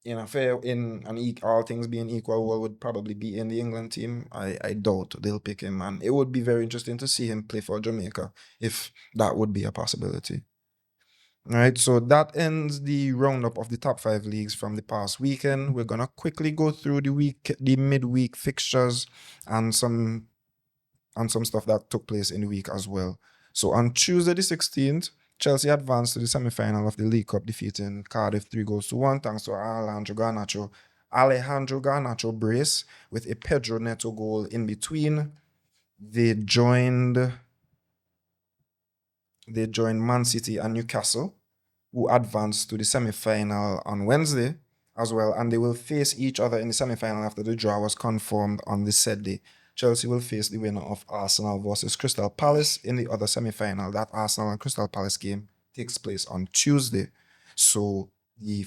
all things being equal, would probably be in the England team. I doubt they'll pick him, and it would be very interesting to see him play for Jamaica if that would be a possibility. All right, so that ends the roundup of the top 5 leagues from the past weekend. We're gonna quickly go through the midweek fixtures and some stuff that took place in the week as well. So on Tuesday the 16th, Chelsea advanced to the semi-final of the League Cup, defeating Cardiff 3-1 thanks to Alejandro Garnacho brace with a Pedro Neto goal in between. They joined Man City and Newcastle, who advanced to the semi-final on Wednesday as well, and they will face each other in the semi-final after the draw was confirmed on the said day. Chelsea will face the winner of Arsenal versus Crystal Palace in the other semi-final. That Arsenal and Crystal Palace game takes place on Tuesday. So the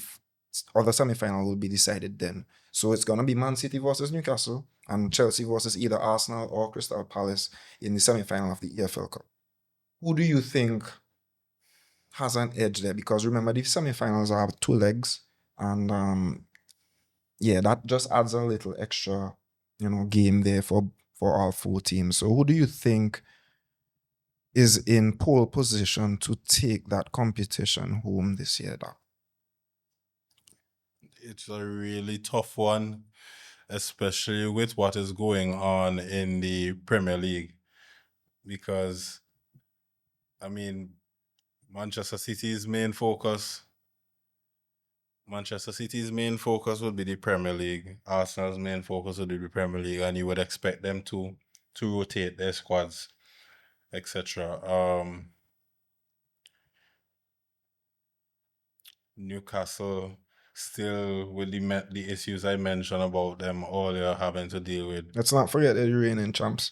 other semi-final will be decided then. So it's going to be Man City versus Newcastle and Chelsea versus either Arsenal or Crystal Palace in the semi-final of the EFL Cup. Who do you think has an edge there? Because remember, the semi-finals have 2 legs, and that just adds a little extra, game there for all 4 teams. So who do you think is in pole position to take that competition home this year, Doc? It's a really tough one, especially with what is going on in the Premier League. Because, I mean, Manchester City's main focus would be the Premier League. Arsenal's main focus would be the Premier League, and you would expect them to rotate their squads, etc. Newcastle still with the issues I mentioned about them all they're having to deal with. Let's not forget they're the reigning champs.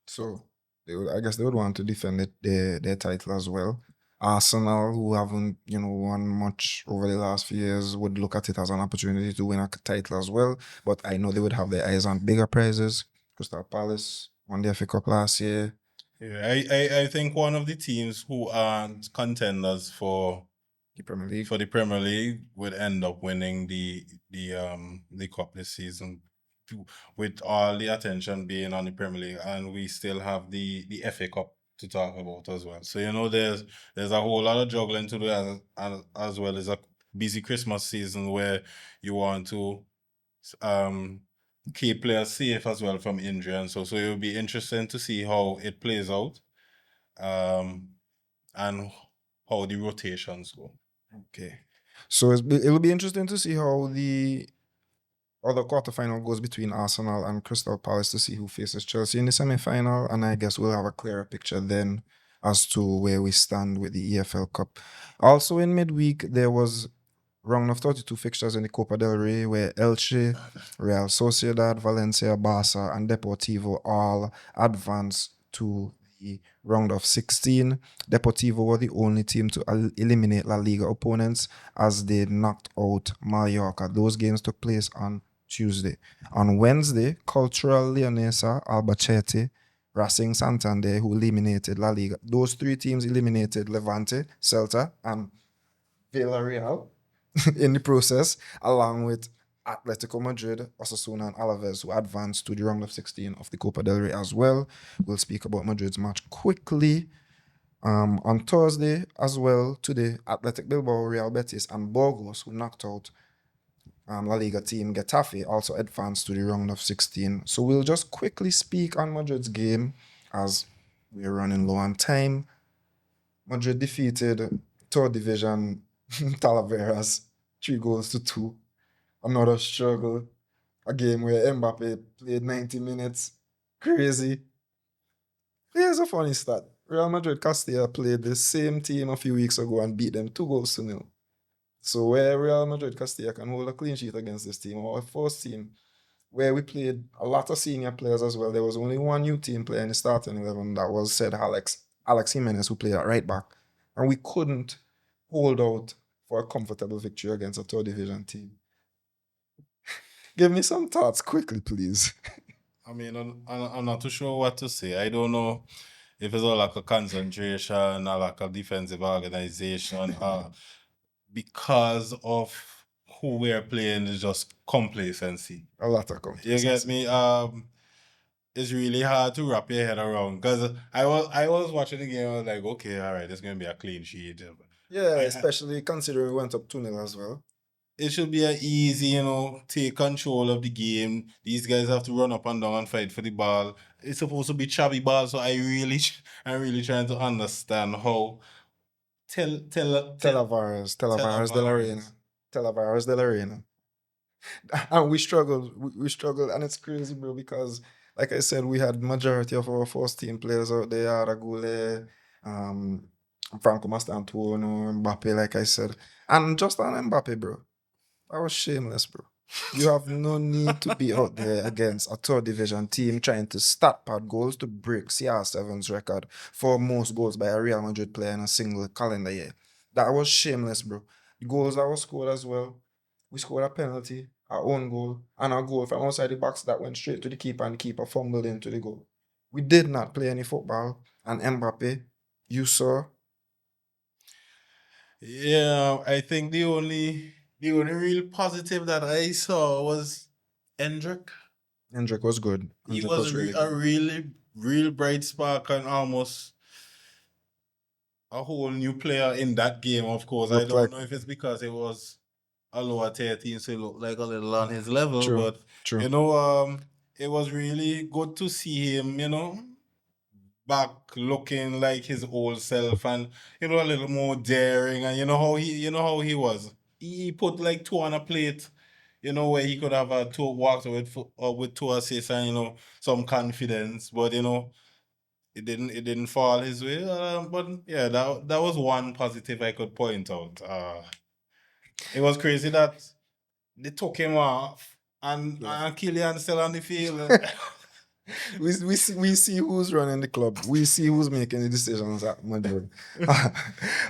So I guess they would want to defend their title as well. Arsenal, who haven't, won much over the last few years, would look at it as an opportunity to win a title as well. But I know they would have their eyes on bigger prizes. Crystal Palace won the FA Cup last year. Yeah, I think one of the teams who aren't contenders for the Premier League would end up winning the cup this season, with all the attention being on the Premier League, and we still have the FA Cup to talk about as well. So there's a whole lot of juggling to do, as well as a busy Christmas season where you want to keep players safe as well from injury, and so it'll be interesting to see how it plays out, and how the rotations go. Okay, so it'll be interesting to see how the other quarterfinal goes between Arsenal and Crystal Palace to see who faces Chelsea in the semi-final, and I guess we'll have a clearer picture then as to where we stand with the EFL Cup. Also in midweek, there was round of 32 fixtures in the Copa del Rey, where Elche, Real Sociedad, Valencia, Barca, and Deportivo all advanced to the round of 16. Deportivo were the only team to eliminate La Liga opponents as they knocked out Mallorca. Those games took place on Tuesday. On Wednesday, Cultural Leonesa, Albacete, Racing Santander, who eliminated La Liga. Those 3 teams eliminated Levante, Celta, and Villarreal in the process, along with Atletico Madrid, Osasuna, and Alaves, who advanced to the round of 16 of the Copa del Rey as well. We'll speak about Madrid's match quickly. On Thursday as well, today, Athletic Bilbao, Real Betis, and Burgos, who knocked out La Liga team Getafe, also advanced to the round of 16. So we'll just quickly speak on Madrid's game as we're running low on time. Madrid defeated 3rd division Talavera 3-2. Another struggle. A game where Mbappe played 90 minutes. Crazy. Here's a funny stat. Real Madrid Castilla played the same team a few weeks ago and beat them 2-0. So where Real Madrid Castilla can hold a clean sheet against this team, our first team, where we played a lot of senior players as well. There was only one new team player in the starting 11, that was said Alex Jimenez, who played at right back. And we couldn't hold out for a comfortable victory against a 3rd division team. Give me some thoughts quickly, please. I mean, I'm not too sure what to say. I don't know if it's a lack of concentration, a lack of defensive organization, because of who we're playing, is just complacency. A lot of complacency. You get me? It's really hard to wrap your head around, because I was watching the game. I was like, okay, all right, it's gonna be a clean sheet. Yeah, especially considering we went up 2-0 as well. It should be an easy, take control of the game. These guys have to run up and down and fight for the ball. It's supposed to be chubby ball, so I'm really trying to understand how Tavares de la Reina. Tavares. Tavares de la Reina. And we struggled. We struggled, and it's crazy, bro, because like I said, we had majority of our first team players out there. Aragule, Franco Mastantuono, Mbappe, like I said. And just on Mbappe, bro. I was shameless, bro. You have no need to be out there against a third division team trying to stat pad goals to break CR7's record for most goals by a Real Madrid player in a single calendar year. That was shameless, bro. The goals that were scored as well. We scored a penalty, our own goal, and a goal from outside the box that went straight to the keeper, and the keeper fumbled into the goal. We did not play any football, and Mbappe, you saw. Yeah, I think the only real positive that I saw was Hendrick. Hendrick was good. He Hendrick was was really a good. really real bright spark and almost a whole new player in that game. Of course, I Looked don't like know if it's because it was a lower tier team, so it looked like a little on his level, true, but true. it was really good to see him, back looking like his old self and a little more daring, and you know how he was. He put like two on a plate, where he could have two walked with two assists and some confidence, but it didn't fall his way. But yeah, that was one positive I could point out. It was crazy that they took him off and Yeah. Kylian still on the field. We see who's running the club. We see who's making the decisions at Madrid.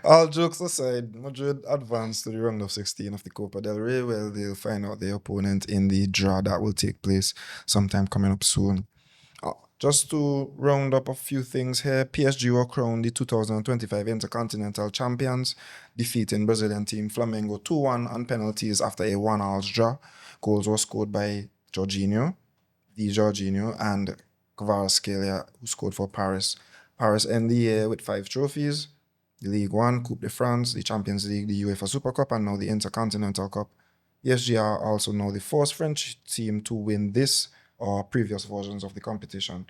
All jokes aside, Madrid advanced to the round of 16 of the Copa del Rey, where they'll find out their opponent in the draw that will take place sometime coming up soon. Just to round up a few things here, PSG were crowned the 2025 InterContinental champions, defeating Brazilian team Flamengo 2-1 on penalties after a 1-1 draw. Goals were scored by Jorginho, and Kvaratskhelia, who scored for Paris. Paris ended the year with 5 trophies: the Ligue 1, Coupe de France, the Champions League, the UEFA Super Cup, and now the InterContinental Cup. PSG are also now the first French team to win this or previous versions of the competition,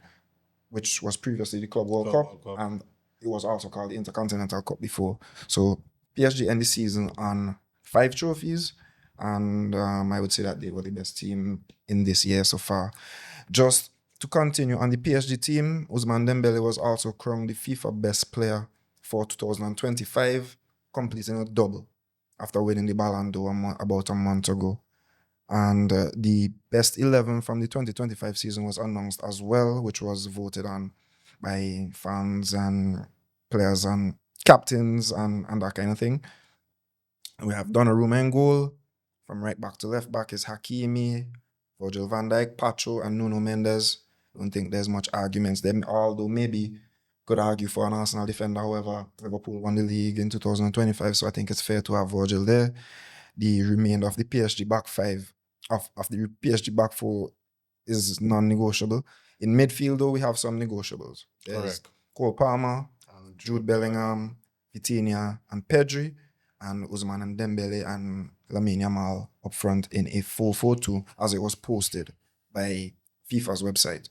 which was previously the Club World Club Cup, World Cup. and it was also called the Intercontinental Cup before. So PSG ended the season on 5 trophies, and I would say that they were the best team in this year so far. Just to continue on the PSG team, Ousmane Dembele was also crowned the FIFA Best Player for 2025, completing a double after winning the Ballon d'Or about a month ago. And the best 11 from the 2025 season was announced as well, which was voted on by fans and players and captains and that kind of thing. And we have Donnarumma in goal. From right back to left back is Hakimi, Virgil van Dijk, Pacho, and Nuno Mendes. I don't think there's much arguments there, although maybe could argue for an Arsenal defender. However, Liverpool won the league in 2025, so I think it's fair to have Virgil there. The remainder of the PSG back five, of the PSG back four, is non-negotiable. In midfield, though, we have some negotiables. There's Correct. Cole Palmer, And Jude Bellingham, Vitinha, and Pedri, and Ousmane and Dembele and Lamine Yamal up front in a 4-4-2, as it was posted by FIFA's website.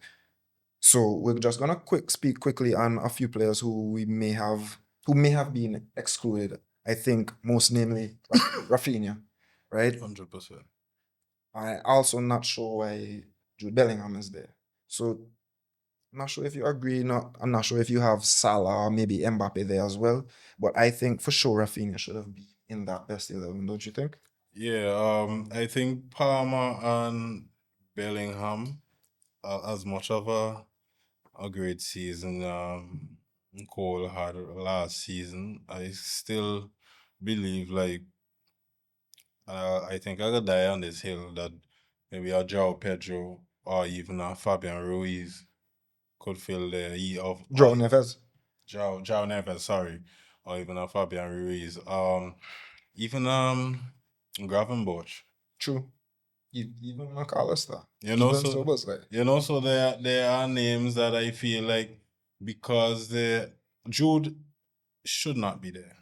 So we're just gonna speak quickly on a few players who may have been excluded. I think most namely Rafinha, right? 100%. I also not sure why Jude Bellingham is there. So I'm not sure if you agree. I'm not sure if you have Salah or maybe Mbappe there as well. But I think for sure Rafinha should have been in that best 11, don't you think? Yeah, I think Palmer and Bellingham, as much of a great season Cole had last season, I still believe I think I could die on this hill that maybe a João Pedro or even a Fabian Ruiz could fill the João Neves. João Neves, sorry, or even a Fabian Ruiz. Even Gravenberch. True. Even McAllister. You know, Even so Soboslai. so there are names that I feel like because the Jude should not be there.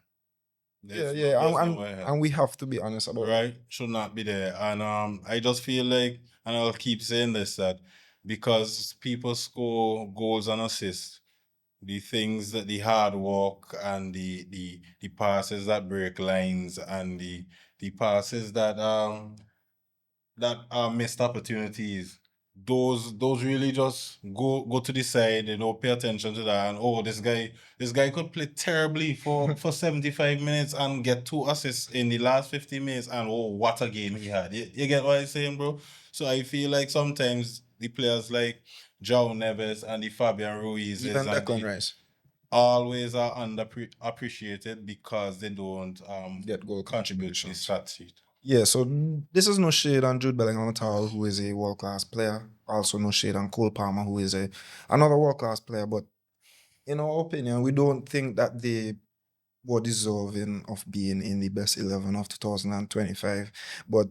Yeah, There's no and way ahead. and we have to be honest about that. Right? Should not be there. And I just feel like, and I'll keep saying this, that because people score goals and assists, the things that the hard work and the passes that break lines and the passes that are missed opportunities. Those really just go to the side. They don't pay attention to that. And oh, this guy could play terribly for 75 minutes and get 2 assists in the last 50 minutes. And oh, what a game he had! You get what I'm saying, bro? So I feel like sometimes the players like João Neves and the Fabian Ruiz Even and Declan the Rice always are appreciated because they don't get goal contribute to the contributions. stat sheet. Yeah, so this is no shade on Jude Bellingham at all, who is a world-class player. Also no shade on Cole Palmer, who is another world-class player. But in our opinion, we don't think that they were deserving of being in the best 11 of 2025. But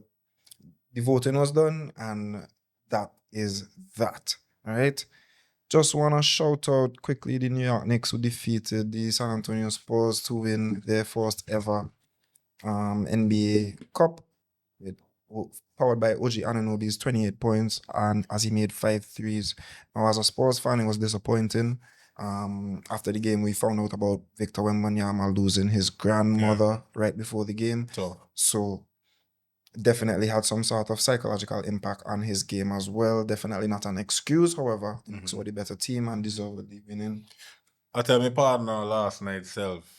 the voting was done, and that is that. All right. Just want to shout out quickly the New York Knicks, who defeated the San Antonio Spurs to win their first ever NBA Cup, with, powered by OG Anunoby's 28 points, and as he made 5 threes. Now, as a Spurs fan, it was disappointing. After the game, we found out about Victor Wembanyama losing his grandmother right before the game. So definitely had some sort of psychological impact on his game as well. Definitely not an excuse, however. The Knicks were the better team and deservedly winning. I tell my partner last night self,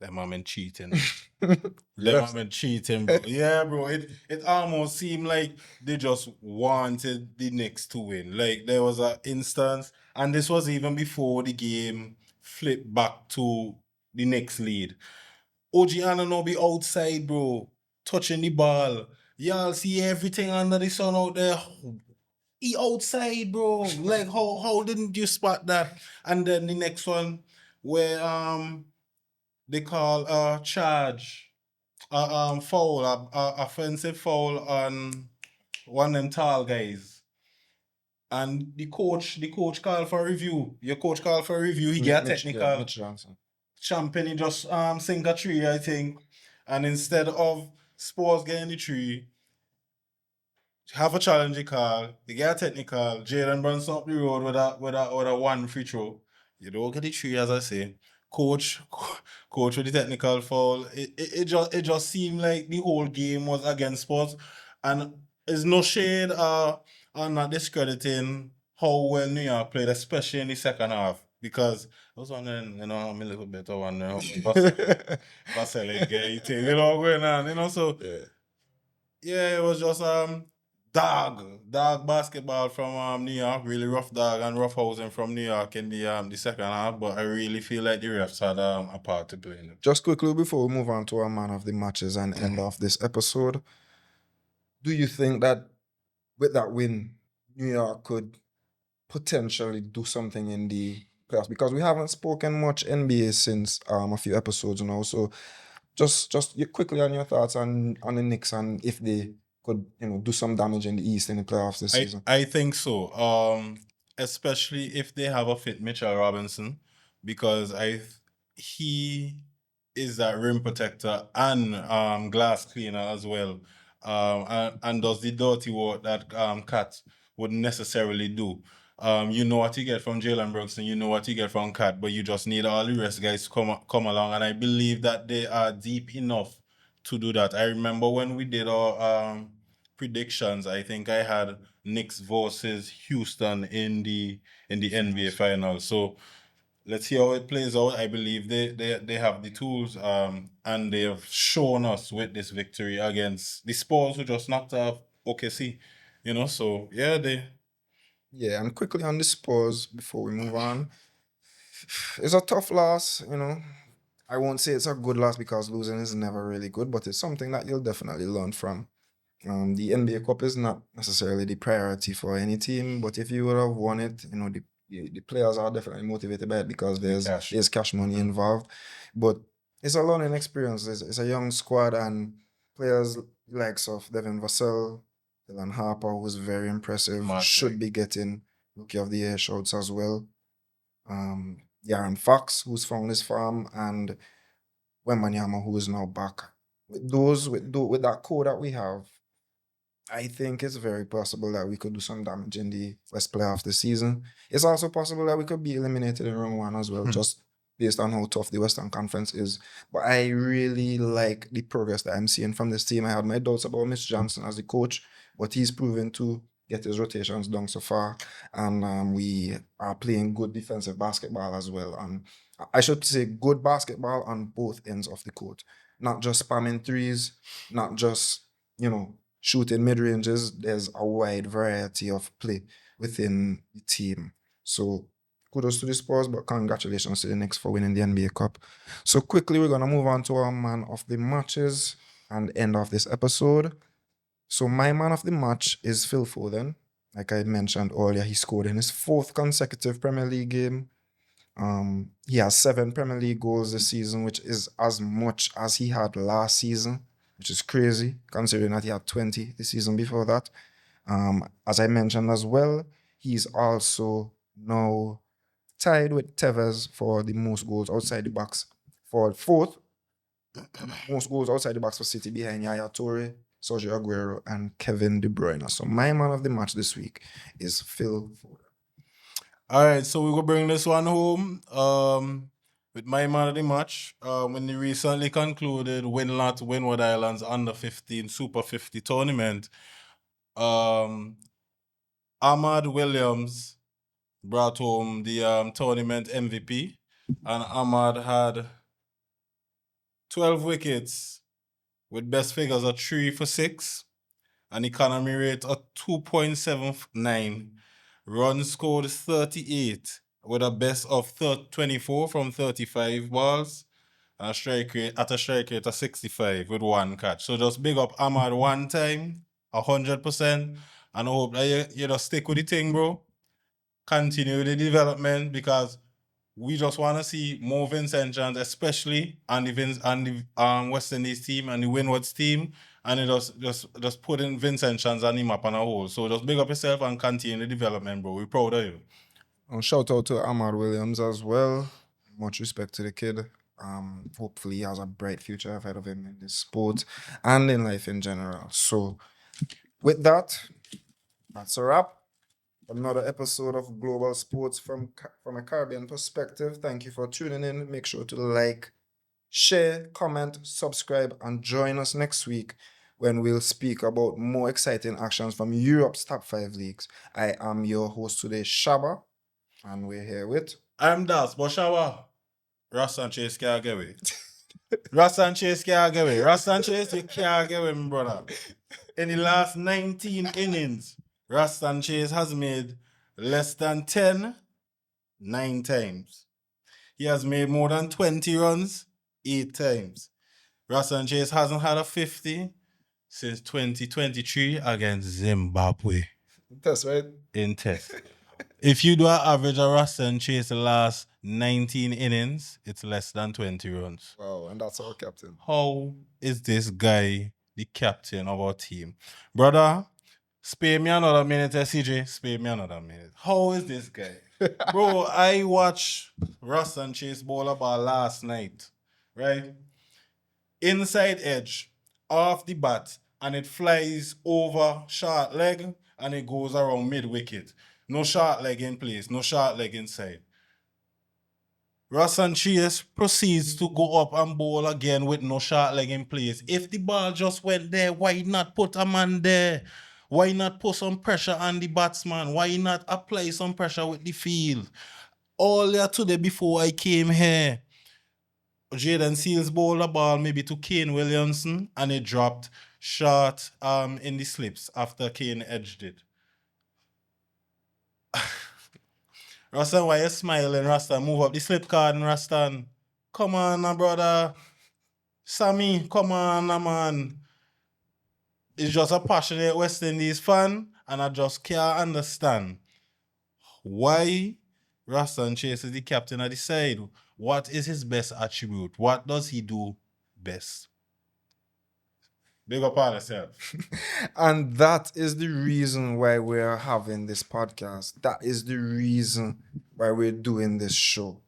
them have been cheating. Them have been cheating, bro. Yeah, bro. It almost seemed like they just wanted the Knicks to win. Like there was an instance, and this was even before the game flipped back to the Knicks lead. OG Anunoby outside, bro, touching the ball. Y'all see everything under the sun out there. He outside, bro. Like how didn't you spot that? And then the next one where they call a charge, foul, offensive foul on one of them tall guys. And the coach called for a review. Your coach called for a review. He get technical. Mitch Johnson. Champion, he just sink a tree, I think. And instead of Spurs getting the tree, have a challenge call, they get a technical, Jalen Brunson up the road with a one free throw. You don't get the tree, as I say. Coach with the technical foul. It just seemed like the whole game was against Spurs. And it's no shade on not discrediting how well New York played, especially in the second half. Because I was wondering, I'm a little bit of wondering how Vaseline getting, going on, so yeah, it was just dog basketball from New York, really rough dog and rough housing from New York in the second half. But I really feel like the refs had a part to play in it. Just quickly before we move on to our man of the matches and end off this episode, do you think that with that win, New York could potentially do something in the playoffs? Because we haven't spoken much NBA since a few episodes now. So just quickly on your thoughts on the Knicks and if they could do some damage in the East in the playoffs this season. I think so. Especially if they have a fit Mitchell Robinson, because he is that rim protector and glass cleaner as well. And does the dirty work that Cat wouldn't necessarily do. You know what you get from Jalen Brunson, you know what you get from Cat, but you just need all the rest guys to come along. And I believe that they are deep enough to do that. I remember when we did our predictions, I think I had Knicks versus Houston in the NBA final. So let's see how it plays out. I believe they have the tools, and they have shown us with this victory against the Spurs, who just knocked off OKC. So Yeah, and quickly on the Spurs before we move on. It's a tough loss, I won't say it's a good loss because losing is never really good, but it's something that you'll definitely learn from. The NBA Cup is not necessarily the priority for any team, but if you would have won it, the players are definitely motivated by it because there's cash money involved. But it's a learning experience. It's a young squad, and players likes of Devin Vassell, Dylan Harper, who's very impressive, should be getting Rookie of the Year shouts as well. Yaron Fox, who's found his farm, and Wembanyama, who is now back. With that core that we have, I think it's very possible that we could do some damage in the first playoff of the season. It's also possible that we could be eliminated in round one as well, just based on how tough the Western Conference is. But I really like the progress that I'm seeing from this team. I had my doubts about Mitch Johnson as the coach, but he's proven to get his rotations done so far. And we are playing good defensive basketball as well. And I should say good basketball on both ends of the court. Not just spamming threes, not just, shooting mid ranges. There's a wide variety of play within the team. So kudos to the Spurs, but congratulations to the Knicks for winning the NBA Cup. So quickly, we're gonna move on to our man of the matches and end of this episode. So my man of the match is Phil Foden. Like I mentioned earlier, he scored in his 4th consecutive Premier League game. He has 7 Premier League goals this season, which is as much as he had last season, which is crazy considering that he had 20 the season before that. As I mentioned as well, he's also now tied with Tevez for the most goals outside the box, for 4th most goals outside the box for City, behind Yaya Toure, Sergio Aguero, and Kevin De Bruyne. So my man of the match this week is Phil Foden. All right, so we will bring this one home with my man of the match. When the recently concluded Winlat Windward Islands Under 15 Super 50 tournament, Ahmad Williams brought home the tournament MVP, and Ahmad had 12 wickets with best figures of 3 for 6, an economy rate of 2.79. Runs scored 38 with a best of 24 from 35 balls, and a strike rate of 65 with 1 catch. So just big up Ahmad one time, 100%, and I hope that you just stick with the thing, bro. Continue the development, because we just want to see more Vincent Chance, especially on the West Indies team and the Windwards team, and it just putting Vincent Chance on the map on a whole. So just big up yourself and continue the development, bro. We're proud of you. Shout out to Ahmad Williams as well. Much respect to the kid. Hopefully he has a bright future ahead of him in this sport and in life in general. So with that, that's a wrap. Another episode of Global Sports from a Caribbean perspective. Thank you for tuning in. Make sure to like, share, comment, subscribe, and join us next week when we'll speak about more exciting actions from Europe's top 5 leagues. I am your host today, Shabba, and we're here with... I'm Das, but Shawa, Ross Sanchez can't get away. Ross Sanchez can't get away. Ross Sanchez, you can't get away, my brother. In the last 19 innings, Ross Sanchez has made less than 10, 9 times. He has made more than 20 runs, 8 times. Ross Sanchez hasn't had a 50 since 2023 against Zimbabwe. Test, right? In test. If you do an average of Ross Sanchez the last 19 innings, it's less than 20 runs. Wow, and that's our captain. How is this guy the captain of our team? Brother, spare me another minute, CJ. Spare me another minute. How is this guy? Bro, I watched Ross Sanchez bowl a ball last night, right? Inside edge, off the bat, and it flies over short leg, and it goes around mid-wicket. No short leg in place, no short leg inside. Ross Sanchez proceeds to go up and bowl again with no short leg in place. If the ball just went there, why not put a man there? Why not put some pressure on the batsman? Why not apply some pressure with the field? Earlier today, before I came here, Jaden Seals bowled a ball maybe to Kane Williamson, and it dropped short in the slips after Kane edged it. Rastan, why you smiling, Rastan? Move up the slip card, Rastan. Come on, now, brother. Sammy, come on, now, man. It's just a passionate West Indies fan, and I just can't understand why Rastan Chase is the captain of the side. What is his best attribute? What does he do best? Big up on yourself. And that is the reason why we're having this podcast. That is the reason why we're doing this show.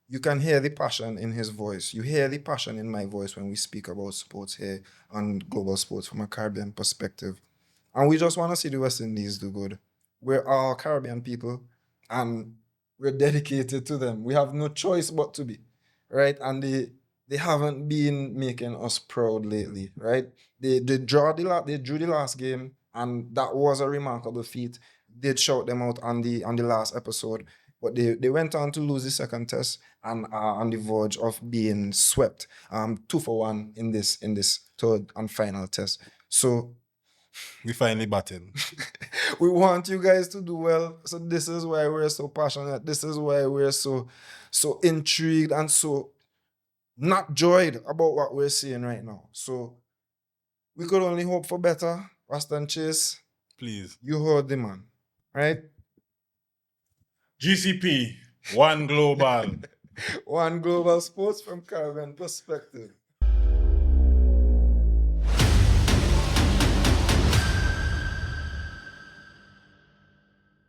You can hear the passion in his voice. You hear the passion in my voice when we speak about sports here on Global Sports from a Caribbean perspective. And we just want to see the West Indies do good. We're all Caribbean people and we're dedicated to them. We have no choice but to be, right? And they haven't been making us proud lately, right? They drew the last game, and that was a remarkable feat. Did shout them out on the last episode, but they went on to lose the second test and are on the verge of being swept 2-1 in this third and final test. So We finally batting. we want you guys to do well. So this is why we're so passionate. This is why we're so intrigued and so not joyed about what we're seeing right now. So we could only hope for better. Roston Chase, Please. you heard the man, right? GCP, one global. One global sports from Caribbean perspective.